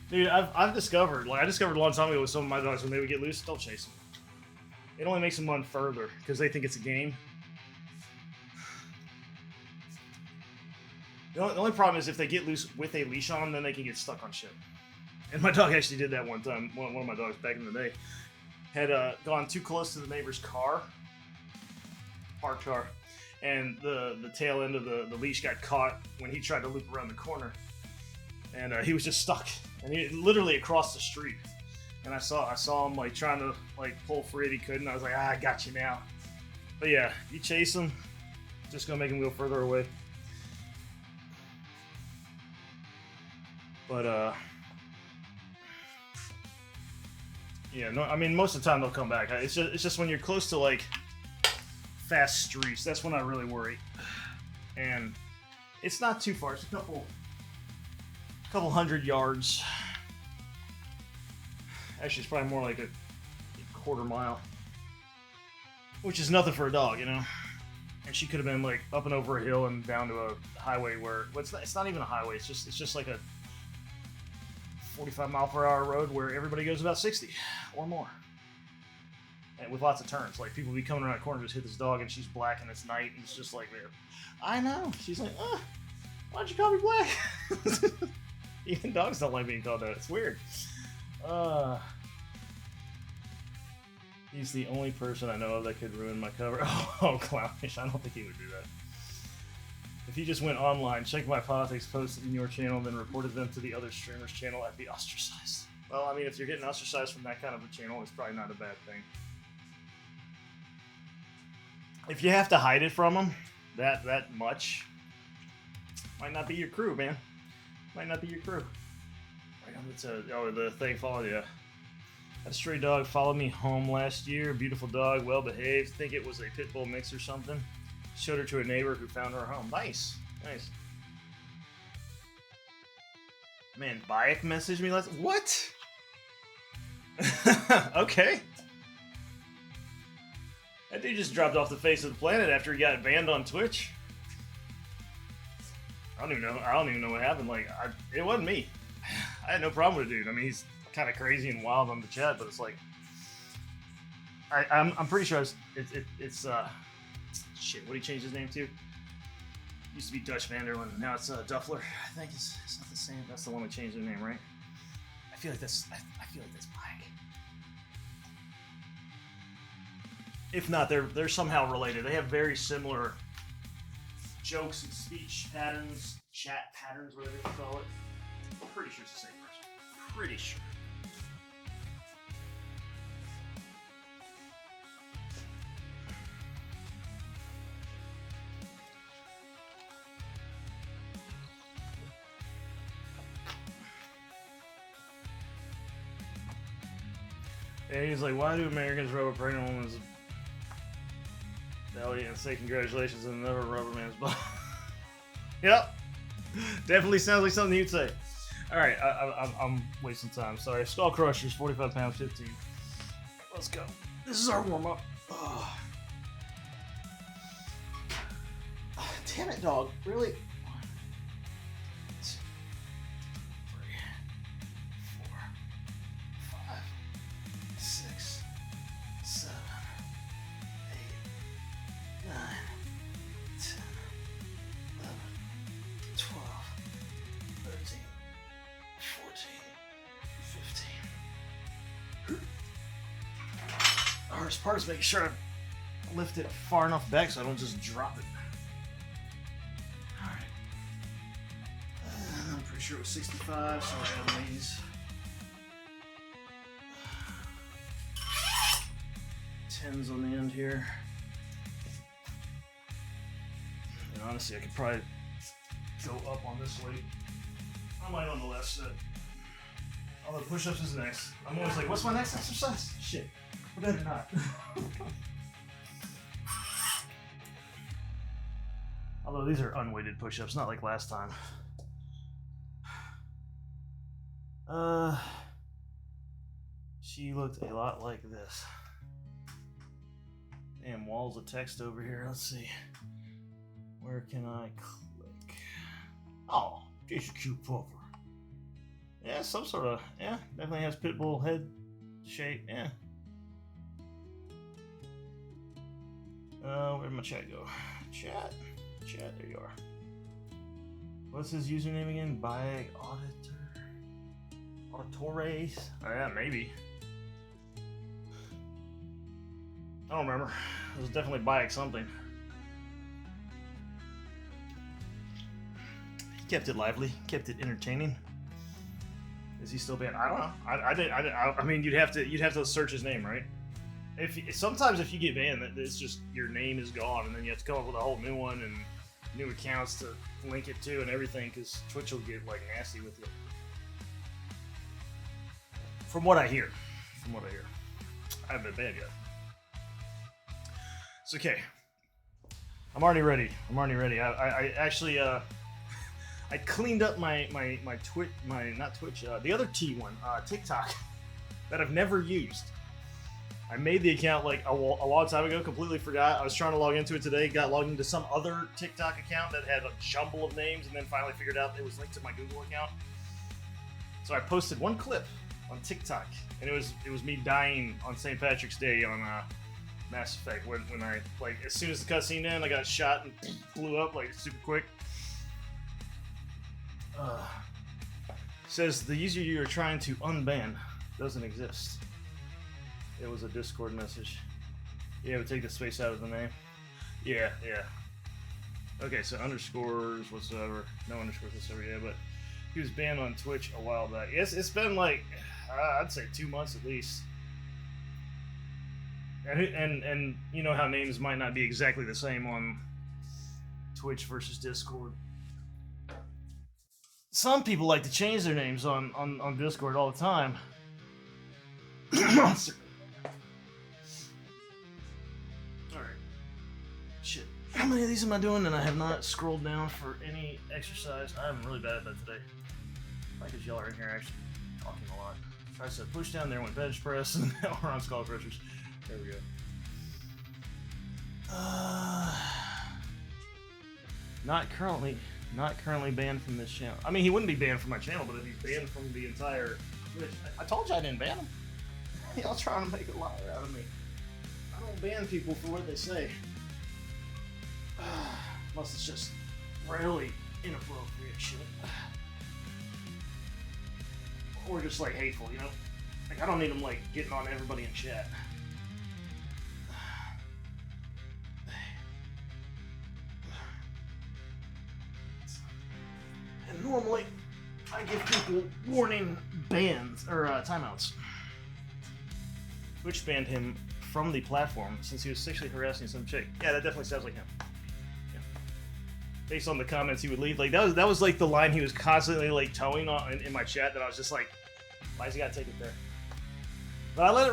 Dude, I've discovered, I discovered a long time ago with some of my dogs, when they would get loose, don't chase them. It only makes them run further, because they think it's a game. The only problem is if they get loose with a leash on, then they can get stuck on shit. And my dog actually did that one time. One of my dogs back in the day had gone too close to the neighbor's car, parked car, and the tail end of the leash got caught when he tried to loop around the corner, and he was just stuck, and he literally across the street. And I saw him like trying to like pull free, and he couldn't. I was like, I got you now. But yeah, you chase him, just gonna make him go further away. But yeah, no, I mean most of the time they'll come back. It's just when you're close to like fast streets, that's when I really worry. And it's not too far. It's a couple hundred yards. Actually, it's probably more like a quarter mile, which is nothing for a dog, you know. And she could have been like up and over a hill and down to a highway where it's not even a highway. It's just like a 45-mile-per-hour road where everybody goes about 60 or more, and with lots of turns. Like people be coming around a corner, just hit this dog, and she's black and it's night, and it's just like, I know. She's like, why'd you call me black? Even dogs don't like being called that. It's weird. He's the only person I know of that could ruin my cover. Oh, Clownish. I don't think he would do that. If he just went online, checked my politics posted in your channel, and then reported them to the other streamer's channel, I'd be ostracized. Well, I mean, if you're getting ostracized from that kind of a channel, it's probably not a bad thing. If you have to hide it from them that much, might not be your crew, man. Might not be your crew. The thing followed you. That stray dog followed me home last year. Beautiful dog, well behaved. Think it was a pit bull mix or something. Showed her to a neighbor who found her home. Nice. Nice. Man, Bayek messaged me last... What? Okay. That dude just dropped off the face of the planet after he got banned on Twitch. I don't even know what happened. Like, it wasn't me. I had no problem with the dude. I mean, he's kind of crazy and wild on the chat, but it's like... I'm pretty sure it's shit, what did he change his name to? Used to be Dutch Vanderlyn, now it's Duffler. I think it's not the same. That's the one that changed their name, right? I feel like that's black. If not, they're somehow related. They have very similar jokes and speech patterns, chat patterns, whatever you call it. I'm pretty sure it's the same person. Pretty sure. Yeah, he's like, why do Americans rub a pregnant woman's belly and say congratulations and never rub a man's butt? Yep. Definitely sounds like something you'd say. Alright, I'm wasting time. Sorry. Skull Crushers, 45 pounds, 15. Let's go. This is our warm-up. Damn it, dog. Really? 1, 2, 3, 4, 5, 6, 7, 8, 9, 10, 11, 12, 13, 14, 15. The hardest part is making sure I lift it far enough back so I don't just drop it. Alright. I'm pretty sure it was 65, so I add these. 10s on the end here. And honestly, I could probably go up on this weight. I might on the left side. Although push-ups is next. I'm always like, what's my next exercise? Shit. I better not. Although these are unweighted push-ups, not like last time. She looked a lot like this. Damn, walls of text over here. Let's see. Where can I click? Oh, she's a cute puffer. Yeah, some sort of, yeah, definitely has pit bull head shape, yeah. Where'd my chat go? Chat, there you are. What's his username again? By Auditores? Oh yeah, maybe. I don't remember. It was definitely Bayek something. He kept it lively, kept it entertaining. Is he still banned? I don't know. I mean, you'd have to search his name, right? Sometimes if you get banned, it's just your name is gone, and then you have to come up with a whole new one and new accounts to link it to and everything, because Twitch will get like nasty with you. From what I hear, I haven't been banned yet. It's okay. I'm already ready. I actually I cleaned up my Twitch, not Twitch, the other T one, TikTok, that I've never used. I made the account like a long time ago, completely forgot. I was trying to log into it today, got logged into some other TikTok account that had a jumble of names, and then finally figured out it was linked to my Google account. So I posted one clip on TikTok, and it was me dying on St. Patrick's Day on Mass Effect when I, like, as soon as the cutscene ended, I got shot and blew up like super quick. Says the user you are trying to unban doesn't exist. It was a Discord message. Yeah, but take the space out of the name. Yeah. Okay, so underscores whatsoever. No underscores whatsoever, yeah, but he was banned on Twitch a while back. Yes, it's been like, I'd say 2 months at least. And you know how names might not be exactly the same on Twitch versus Discord. Some people like to change their names on Discord all the time. Alright. Shit. How many of these am I doing? And I have not scrolled down for any exercise. I'm really bad at that today. Probably because y'all are in here actually talking a lot. Tricep push down there, went bench press, and now we're on skull crushers. There we go. Not currently banned from this channel. I mean, he wouldn't be banned from my channel, but if he's banned from the entire Twitch, I told you I didn't ban him. Y'all trying to make a liar out of me. I don't ban people for what they say. Unless it's just really inappropriate shit. Or just like hateful, you know? Like, I don't need them like getting on everybody in chat. And normally, I give people warning bans, or timeouts. Twitch banned him from the platform since he was sexually harassing some chick. Yeah, that definitely sounds like him. Yeah. Based on the comments he would leave, like that was like the line he was constantly like towing on in my chat. That I was just like, why's he gotta take it there? But I let it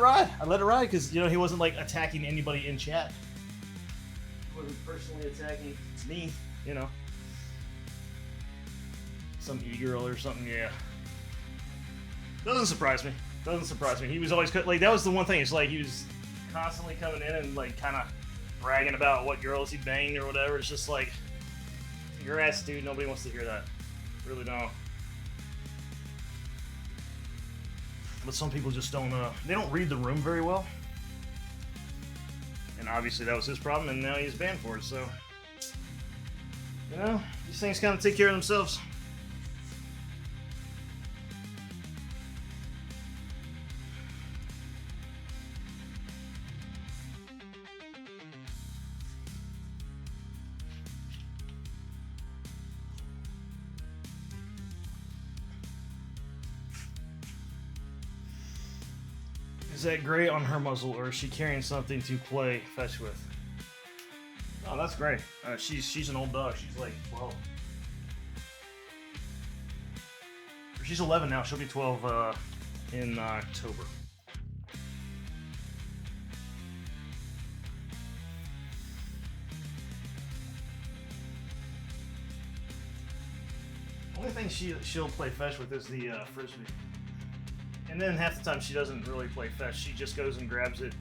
ride because, you know, he wasn't like attacking anybody in chat. He wasn't personally attacking me, you know. Some e-girl or something, yeah. Doesn't surprise me. He was always, like, that was the one thing. It's like he was constantly coming in and like kind of bragging about what girls he banged or whatever. It's just like, Your ass, dude. Nobody wants to hear that. Really don't. But some people just don't, they don't read the room very well. And obviously that was his problem, and now he's banned for it, so. You know, these things kind of take care of themselves. Is that gray on her muzzle, or is she carrying something to play fetch with? Oh, that's great. She's an old dog. She's like 12. Or she's 11 now. She'll be 12 in October. Only thing she'll play fetch with is the frisbee. And then half the time she doesn't really play fetch. She just goes and grabs it.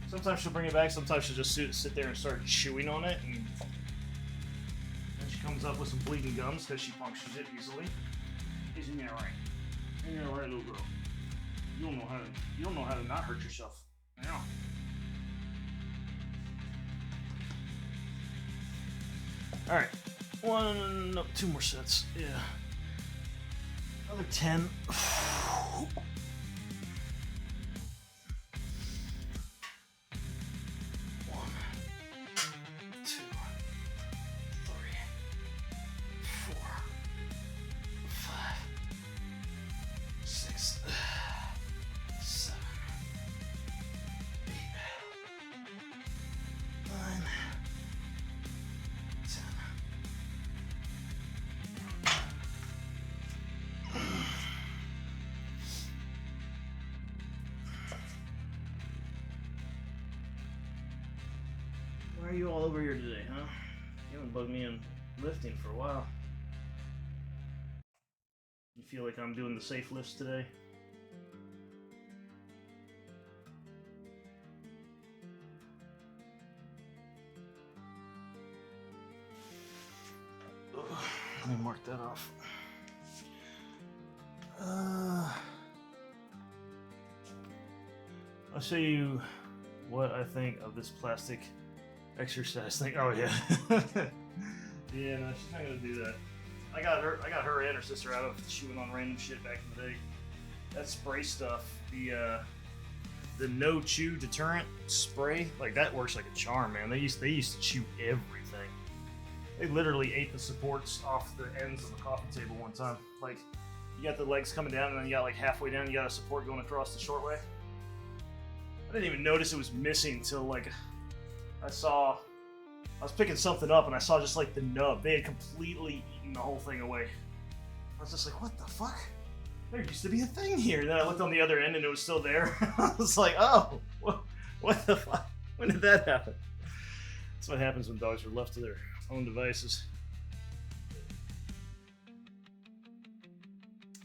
Sometimes she'll bring it back. Sometimes she'll just sit there and start chewing on it. And then she comes up with some bleeding gums because she punctures it easily. Isn't that right? Isn't that right, little girl? You don't know how to not hurt yourself. Yeah. All right. No, 2 more sets. Yeah. Another 10. 'Why are you all over here today, huh? You haven't bugged me in lifting for a while. You feel like I'm doing the safe lifts today? Ugh, let me mark that off. I'll show you what I think of this plastic exercise thing. Oh yeah. Yeah, no, she's not gonna do that. I got her and her sister out of chewing on random shit back in the day. That spray stuff, the no chew deterrent spray, like that works like a charm, man. They used to chew everything. They literally ate the supports off the ends of the coffee table one time. Like, you got the legs coming down, and then you got like halfway down, you got a support going across the short way. I didn't even notice it was missing until like I was picking something up and I saw just like the nub. They had completely eaten the whole thing away. I was just like, what the fuck? There used to be a thing here. Then I looked on the other end and it was still there. I was like, oh, what the fuck? When did that happen? That's what happens when dogs are left to their own devices.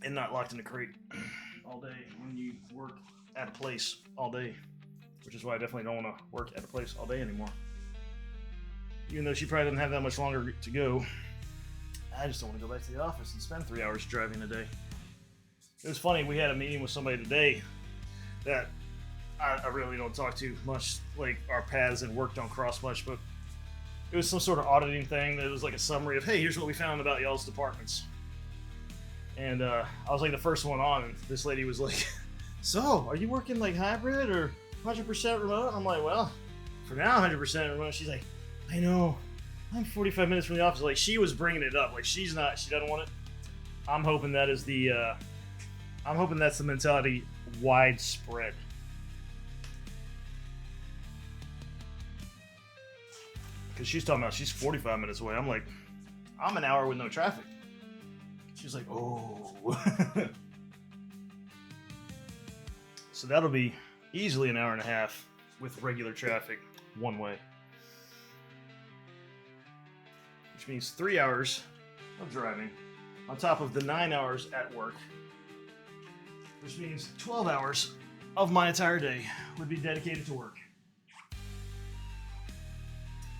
And not locked in a crate all day when you work at a place all day. Which is why I definitely don't want to work at a place all day anymore. Even though she probably doesn't have that much longer to go, I just don't want to go back to the office and spend 3 hours driving a day. It was funny, we had a meeting with somebody today that I really don't talk to much, like our paths and work don't cross much, but it was some sort of auditing thing that was like a summary of, hey, here's what we found about y'all's departments. And I was like the first one on, and this lady was like, so, are you working like hybrid or 100% remote? I'm like, well, for now, 100% remote. She's like, I know, I'm 45 minutes from the office. Like, she was bringing it up. Like, she doesn't want it. I'm hoping that is I'm hoping that's the mentality widespread. Because she's talking about she's 45 minutes away. I'm like, I'm an hour with no traffic. She's like, oh. So that'll be easily an hour and a half with regular traffic one way. Which means 3 hours of driving on top of the 9 hours at work. Which means 12 hours of my entire day would be dedicated to work.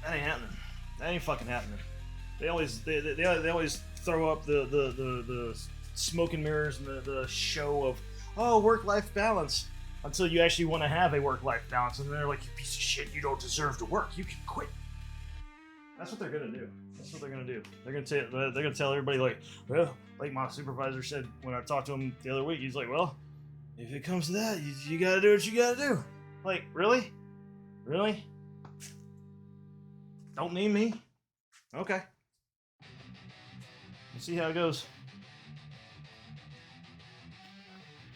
That ain't happening. That ain't fucking happening. They always throw up the smoke and mirrors and the show of, oh, work-life balance, until you actually want to have a work-life balance, and they're like, you piece of shit, you don't deserve to work, you can quit. That's what they're gonna do. That's what they're gonna do. They're gonna tell everybody, like, well, like my supervisor said when I talked to him the other week, he's like, well, if it comes to that, you gotta do what you gotta do. Like, really? Really? Don't need me? Okay. We'll see how it goes.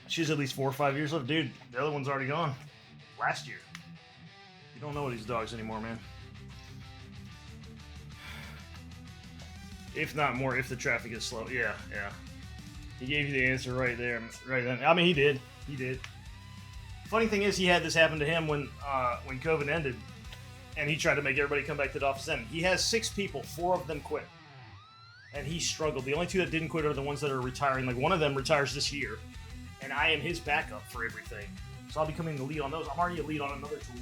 She's at least 4 or 5 years left. Dude, the other one's already gone. Last year. You don't know these dogs anymore, man. If not more, if the traffic is slow. Yeah, yeah. He gave you the answer right there, right then. I mean, he did. He did. Funny thing is, he had this happen to him when COVID ended, and he tried to make everybody come back to the office then. He has 6 people, 4 of them quit. And he struggled. The only 2 that didn't quit are the ones that are retiring. Like, one of them retires this year, and I am his backup for everything. So I'll be becoming the lead on those. I'm already a lead on another tool.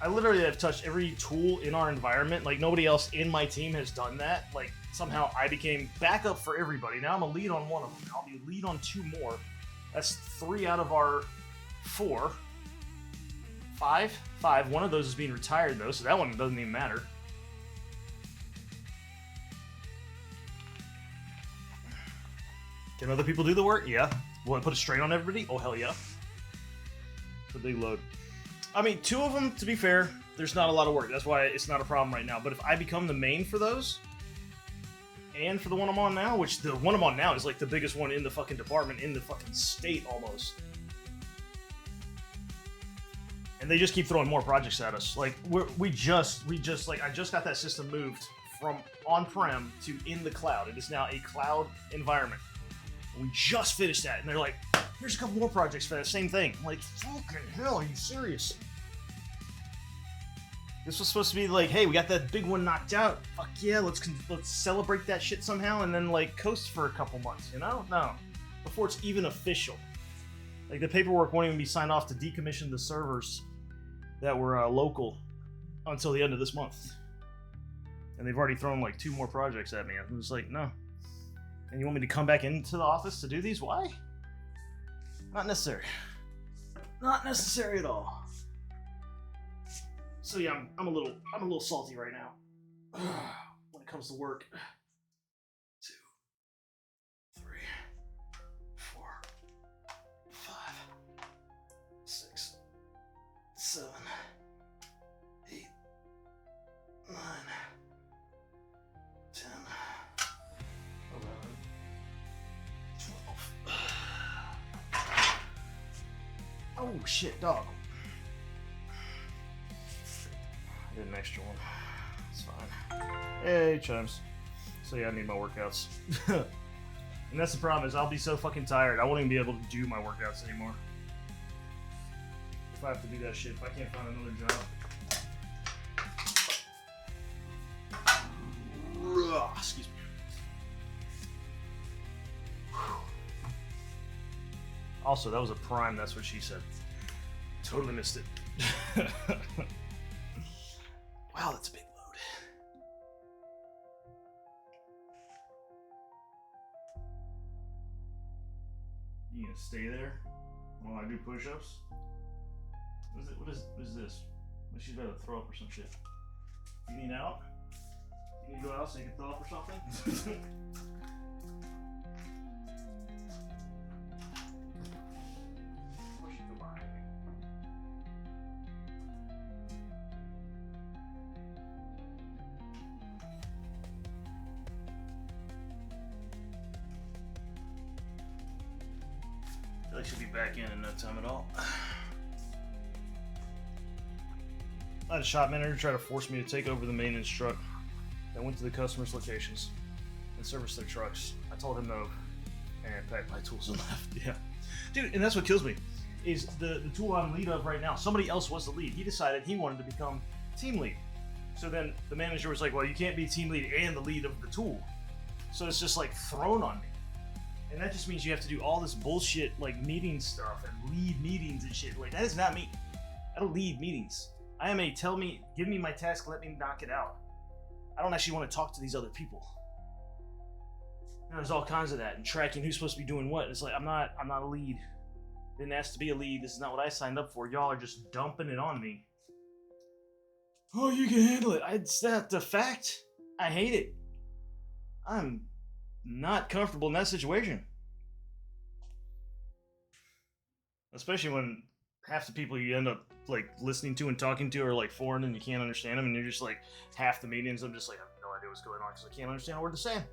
I literally have touched every tool in our environment. Like, nobody else in my team has done that. Like, somehow I became backup for everybody. Now I'm a lead on one of them. I'll be lead on 2 more. That's 3 out of our 4. 5? 5. One of those is being retired, though, so that one doesn't even matter. Can other people do the work? Yeah. Will I put a strain on everybody? Oh, hell yeah. It's a big load. I mean, 2 of them, to be fair, there's not a lot of work. That's why it's not a problem right now. But if I become the main for those, and for the one I'm on now, which the one I'm on now is like the biggest one in the fucking department, in the fucking state almost. And they just keep throwing more projects at us. Like, we just like, I just got that system moved from on-prem to in the cloud. It is now a cloud environment. We just finished that, and they're like, here's a couple more projects for that same thing. I'm like, fucking hell, are you serious? This was supposed to be like, hey, we got that big one knocked out. Fuck yeah, let's celebrate that shit somehow, and then like coast for a couple months, you know? No, before it's even official. Like, the paperwork won't even be signed off to decommission the servers that were local until the end of this month. And they've already thrown like 2 more projects at me. I'm just like, no. And you want me to come back into the office to do these? Why? Not necessary. Not necessary at all. So yeah, I'm a little salty right now when it comes to work. 2, 3, 4, 5, 6, 7, 8, 9, 10, 11, 12. Oh shit, dog. I did an extra one. It's fine. Hey, chums. So yeah, I need my workouts. And that's the problem, is I'll be so fucking tired, I won't even be able to do my workouts anymore. If I have to do that shit, if I can't find another job. Excuse me. Also, that was a prime, that's what she said. Totally missed it. Wow, that's a big load. You gonna stay there while I do push-ups? What is this? Like, she's about to throw up or some shit. You need out? You need to go out so you can throw up or something? I should be back in no time at all. I had a shop manager try to force me to take over the maintenance truck. I went to the customers' locations and serviced their trucks. I told him no, and packed my tools and left. Yeah, dude, and that's what kills me, is the tool I'm lead of right now. Somebody else was the lead. He decided he wanted to become team lead. So then the manager was like, well, you can't be team lead and the lead of the tool. So it's just like thrown on me. And that just means you have to do all this bullshit, like meeting stuff and lead meetings and shit. Like, that is not me. I don't lead meetings. I am a give me my task, let me knock it out. I don't actually want to talk to these other people. You know, there's all kinds of that, and tracking who's supposed to be doing what. It's like I'm not a lead. Didn't ask to be a lead. This is not what I signed up for. Y'all are just dumping it on me. Oh, you can handle it. It's not the fact. I hate it. I'm not comfortable in that situation. Especially when half the people you end up like listening to and talking to are like foreign and you can't understand them, and you're just like half the meetings. I'm just like I have no idea what's going on because I can't understand what they're saying.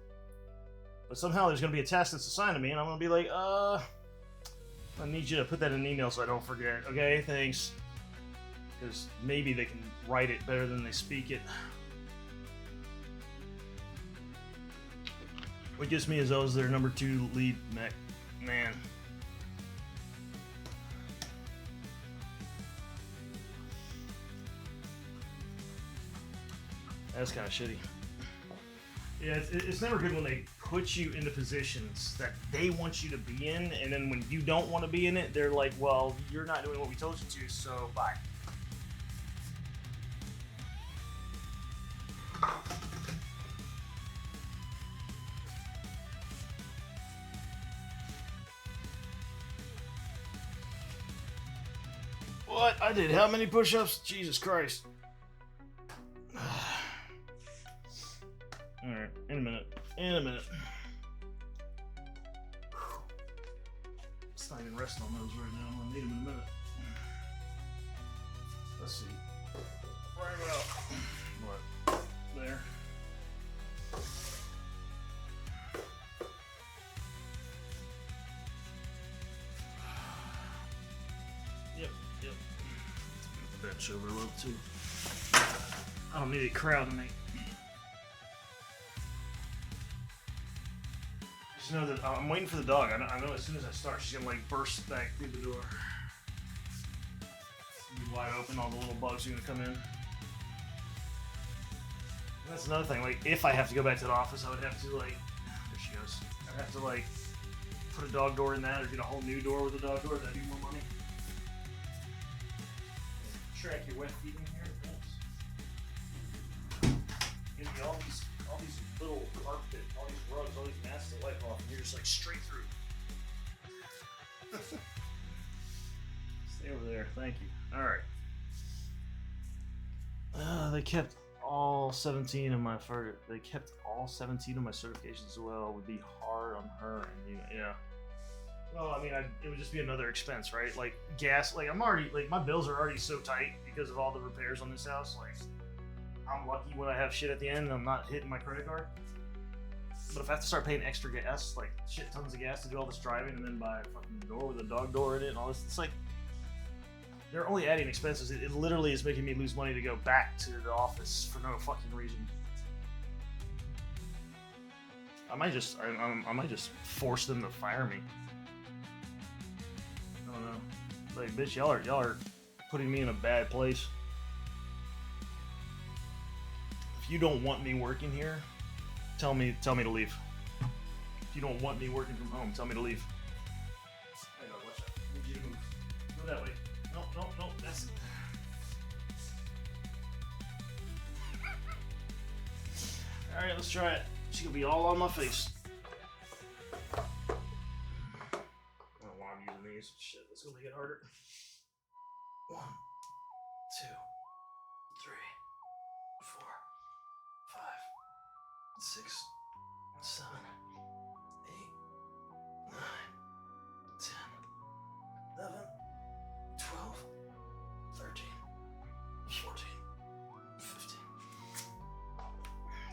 But somehow there's gonna be a task that's assigned to me, and I'm gonna be like, I need you to put that in an email so I don't forget. Okay, thanks. Because maybe they can write it better than they speak it. What gets me is I was their number 2 lead mech. Man. That's kind of shitty. Yeah, it's never good when they put you into positions that they want you to be in, and then when you don't want to be in it, they're like, well, you're not doing what we told you to, so bye. What? I did how many push-ups? Jesus Christ. Alright, in a minute. It's not even resting on those right now. I'm gonna need them in a minute. Let's see. Right about. What? There. Yep. Bench over a little too. I don't need it crowding me. Just know that I'm waiting for the dog. I know as soon as I start, she's gonna like burst back through the door. Be wide open, all the little bugs are gonna come in. And that's another thing. Like, if I have to go back to the office, I would have to like. There she goes. I'd have to like put a dog door in that, or get a whole new door with a dog door. That'd be more money. Track your wet feet in here. Thanks. Give me all these little carpet, all these rugs, all these mats to wipe off, and you're just like straight through. Stay over there, thank you. Alright. They kept all 17 of my certifications as well. It would be hard on her, and yeah. Well, I mean, it would just be another expense, right? Like gas. Like I'm already my bills are already so tight because of all the repairs on this house. Like I'm lucky when I have shit at the end and I'm not hitting my credit card. But if I have to start paying extra gas, like shit tons of gas to do all this driving, and then buy a fucking door with a dog door in it and all this, it's like they're only adding expenses. It literally is making me lose money to go back to the office for no fucking reason. I might just force them to fire me. I don't know. Like, bitch, y'all are putting me in a bad place. If you don't want me working here, tell me to leave. If you don't want me working from home, tell me to leave. Hang on, watch out. I need you to move. Go that way. No, that's it. Alright, let's try it. She's gonna be all on my face. I don't know why I'm using these. Shit, let's go make it harder. 1, 2, 3, 4, 5, 6, 7, 8, 9, 10, 11, 12, 13, 14, 15.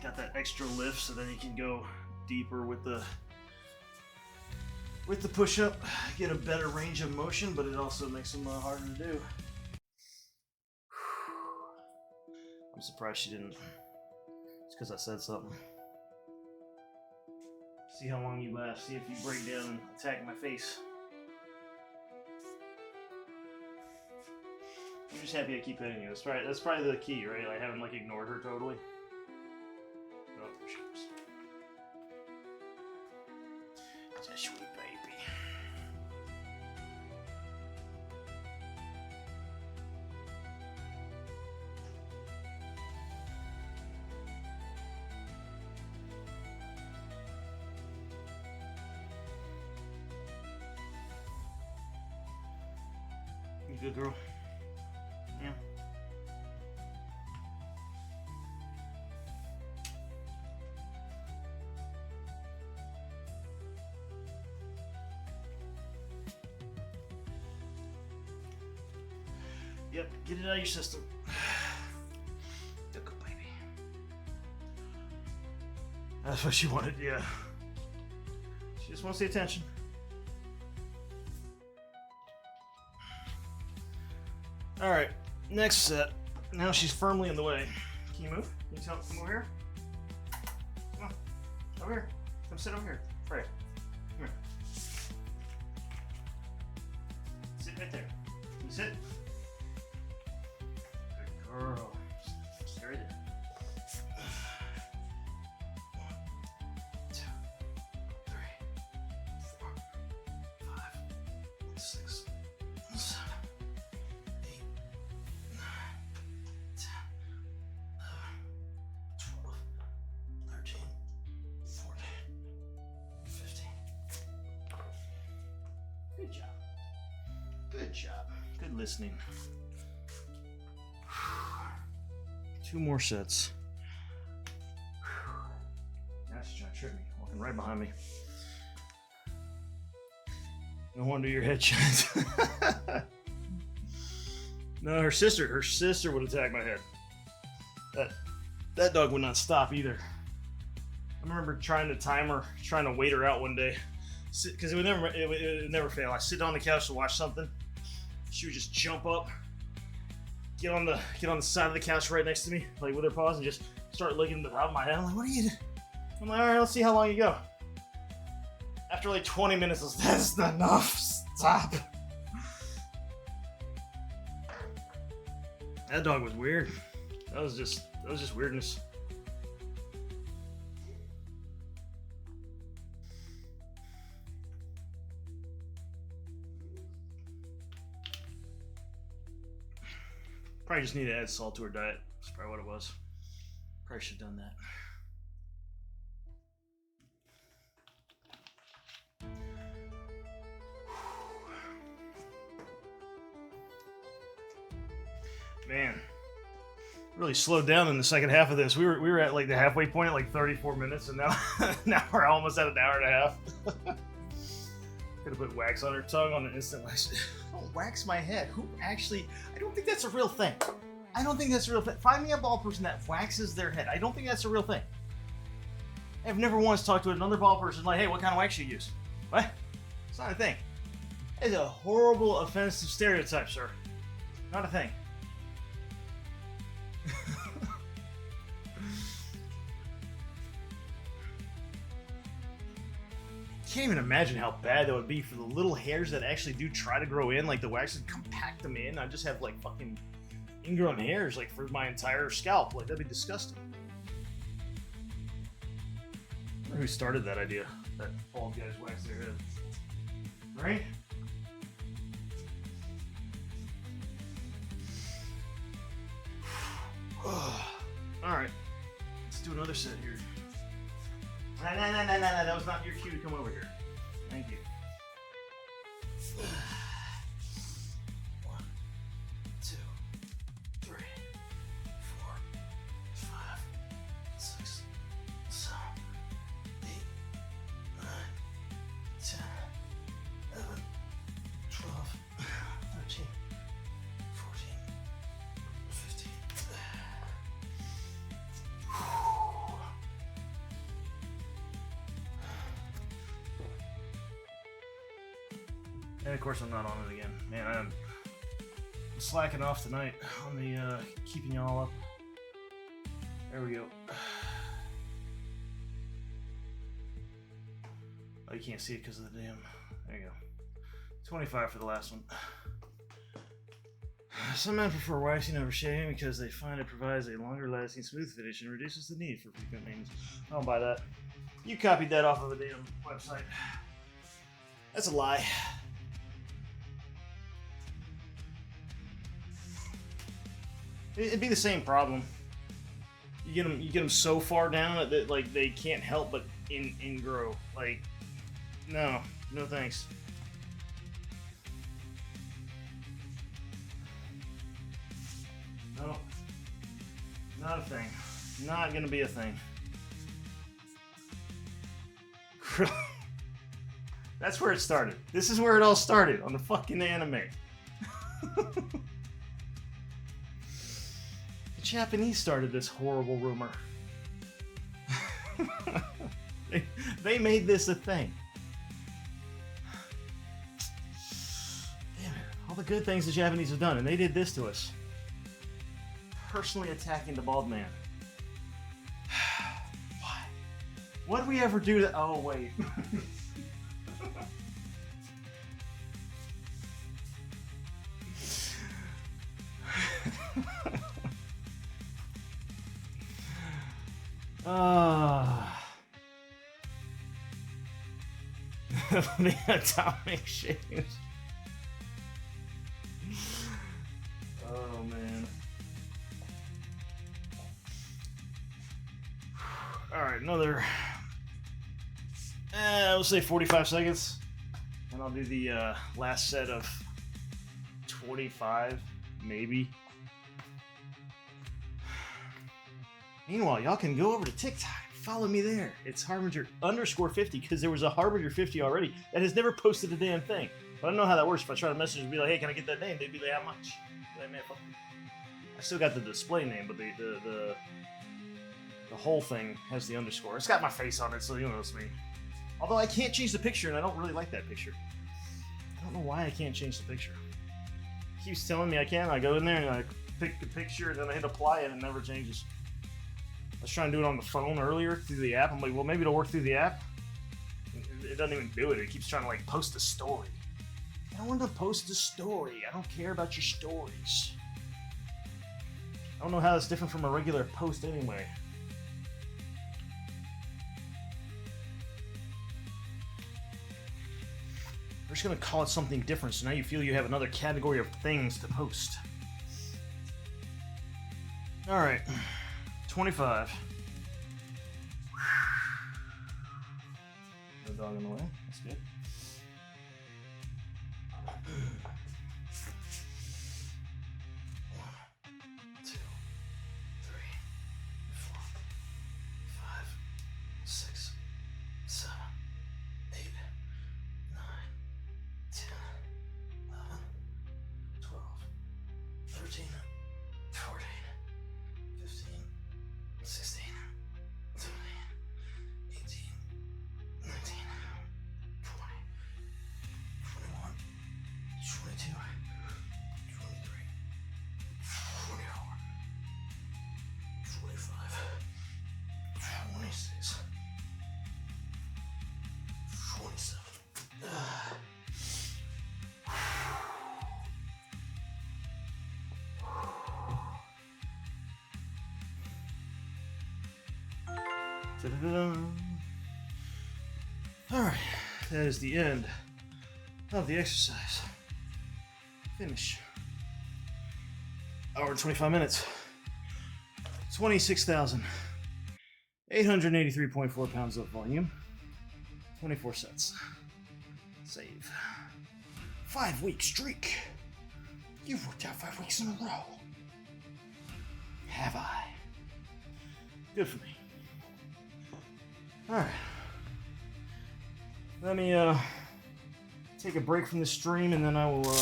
Got that extra lift so then you can go deeper with the push-up, get a better range of motion, but it also makes them harder to do. I'm surprised she didn't. It's because I said something. See how long you last. See if you break down and attack my face. I'm just happy I keep hitting you. That's probably the key, right? I haven't like ignored her totally. Oh, there she goes. That sweet baby. Good girl. Yeah. Yep, get it out of your system. Good baby. That's what she wanted, yeah. She just wants the attention. Alright, next set. Now she's firmly in the way. Can you move? Can you come over here? Come on. Over here. Come sit over here. Right. Come here. Sit right there. Can you sit? Good girl. Stay right there. 1, 2, 3, 4, 5, 6, 7, 8, 9, 10, 11, 12, 13, 14, 15. Good job. Good job. Good listening. 2 more sets. Now she's trying to trip me, walking right behind me. No wonder your head shines. No, her sister would attack my head. That dog would not stop either. I remember trying to time her, trying to wait her out one day, because it would never fail. I sit on the couch to watch something. She would just jump up, get on the side of the couch right next to me, like with her paws, and just start licking the top of my head. I'm like, what are you doing? I'm like, all right, let's see how long you go. After like 20 minutes, I was, that's not enough. Stop. That dog was weird. That was just weirdness. Probably just need to add salt to her diet. That's probably what it was. Probably should have done that. Man, really slowed down in the second half of this. We were at like the halfway point at like 34 minutes, and now we're almost at an hour and a half. Could have put wax on her tongue on an instant wax. Don't wax my head. Who actually? I don't think that's a real thing. I don't think that's a real thing. Find me a ball person that waxes their head. I don't think that's a real thing. I've never once talked to another ball person like, hey, what kind of wax you use? What? It's not a thing. It's a horrible, offensive stereotype, sir. Not a thing. Can't even imagine how bad that would be for the little hairs that actually do try to grow in. Like the wax would compact them in. I just have like fucking ingrown hairs like for my entire scalp. Like that'd be disgusting. I wonder who started that idea? That bald guys wax their head, right? All right, let's do another set here. No, that was not your cue to come over here. Thank you. 1, 2, 3, 4, 5, 6, 7, 8, 9, 10, 11, 12, 13, 14, 15. And of course I'm not on it again. Man, I'm slacking off tonight on the keeping y'all up. There we go. Oh, you can't see it because of the damn... There you go. 25 for the last one. Some men prefer waxing over shaving because they find it provides a longer lasting smooth finish and reduces the need for frequent maintenance. I don't buy that. You copied that off of a damn website. That's a lie. It'd be the same problem. You get them so far down that like they can't help but ingrow. Like, no thanks. Not a thing. Not gonna be a thing. That's where it started. This is where it all started, on the fucking anime. The Japanese started this horrible rumor. They made this a thing. Damn it. All the good things the Japanese have done, and they did this to us. Personally attacking the bald man. Why? What did we ever do to... Oh, wait. The atomic shapes. Oh man. Alright, another we'll say 45 seconds. And I'll do the last set of 25, maybe. Meanwhile, y'all can go over to TikTok. Follow me there. It's Harbinger_50 because there was a Harbinger50 already that has never posted a damn thing. But I don't know how that works. If I try to message and be like, hey, can I get that name? They'd be like, how much? Like, man, fuck you. I still got the display name, but the whole thing has the underscore. It's got my face on it, so you know it's me. Although I can't change the picture, and I don't really like that picture. I don't know why I can't change the picture. He keeps telling me I can. I go in there and I pick the picture, and then I hit apply, and it never changes. I was trying to do it on the phone earlier through the app. I'm like, well, maybe it'll work through the app. It doesn't even do it. It keeps trying to like post a story. I don't want to post a story. I don't care about your stories. I don't know how it's different from a regular post anyway. We're just going to call it something different, so now you feel you have another category of things to post. Alright. 25. No dog in the way. That's good. Alright, that is the end of the exercise. Finish. Hour and 25 minutes. 26,883.4 pounds of volume. 24 sets. Save. 5-week streak. You've worked out 5 weeks in a row. Have I? Good for me. Alright. Let me take a break from the stream and then I will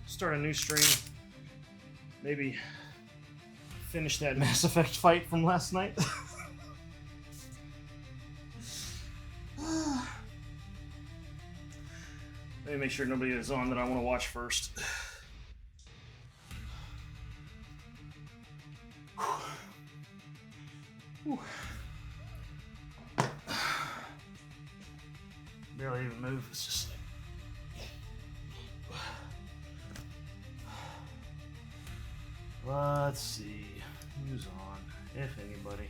start a new stream. Maybe finish that Mass Effect fight from last night. Let me make sure nobody is on that I want to watch first. Whew. Barely even move, it's just like... Let's see, who's on, if anybody.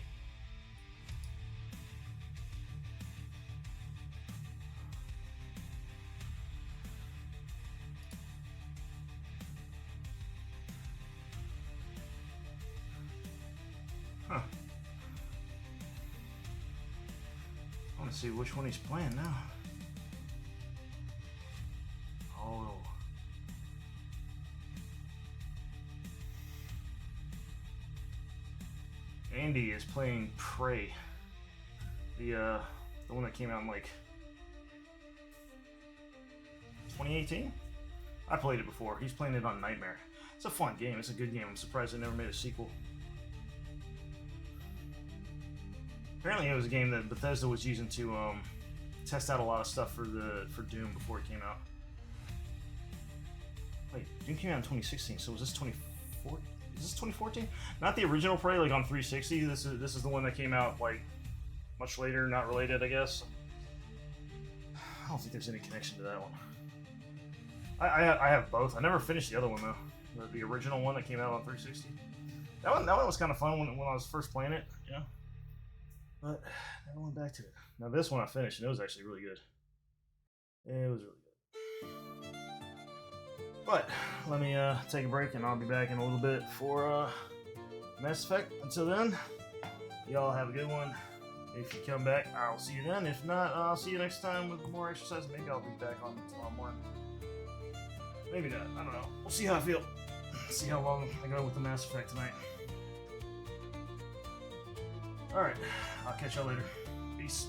Huh. I want to see which one he's playing now. Oh. Andy is playing Prey. The one that came out in like 2018. I played it before. He's playing it on Nightmare. It's a fun game. It's a good game. I'm surprised they never made a sequel. Apparently, it was a game that Bethesda was using to test out a lot of stuff for Doom before it came out. Wait, Doom came out in 2016. So was this 2014? Is this 2014? Not the original Prey, like on 360. This is the one that came out like much later, not related, I guess. I don't think there's any connection to that one. I have both. I never finished the other one though. The original one that came out on 360. That one was kind of fun when I was first playing it. Yeah. But never went back to it. Now this one I finished and it was actually really good. It was really good. But let me take a break and I'll be back in a little bit for Mass Effect. Until then, y'all have a good one. If you come back, I'll see you then. If not, I'll see you next time with more exercise. Maybe I'll be back on tomorrow morning. Maybe not. I don't know. We'll see how I feel. See how long I go with the Mass Effect tonight. Alright. I'll catch y'all later. Peace.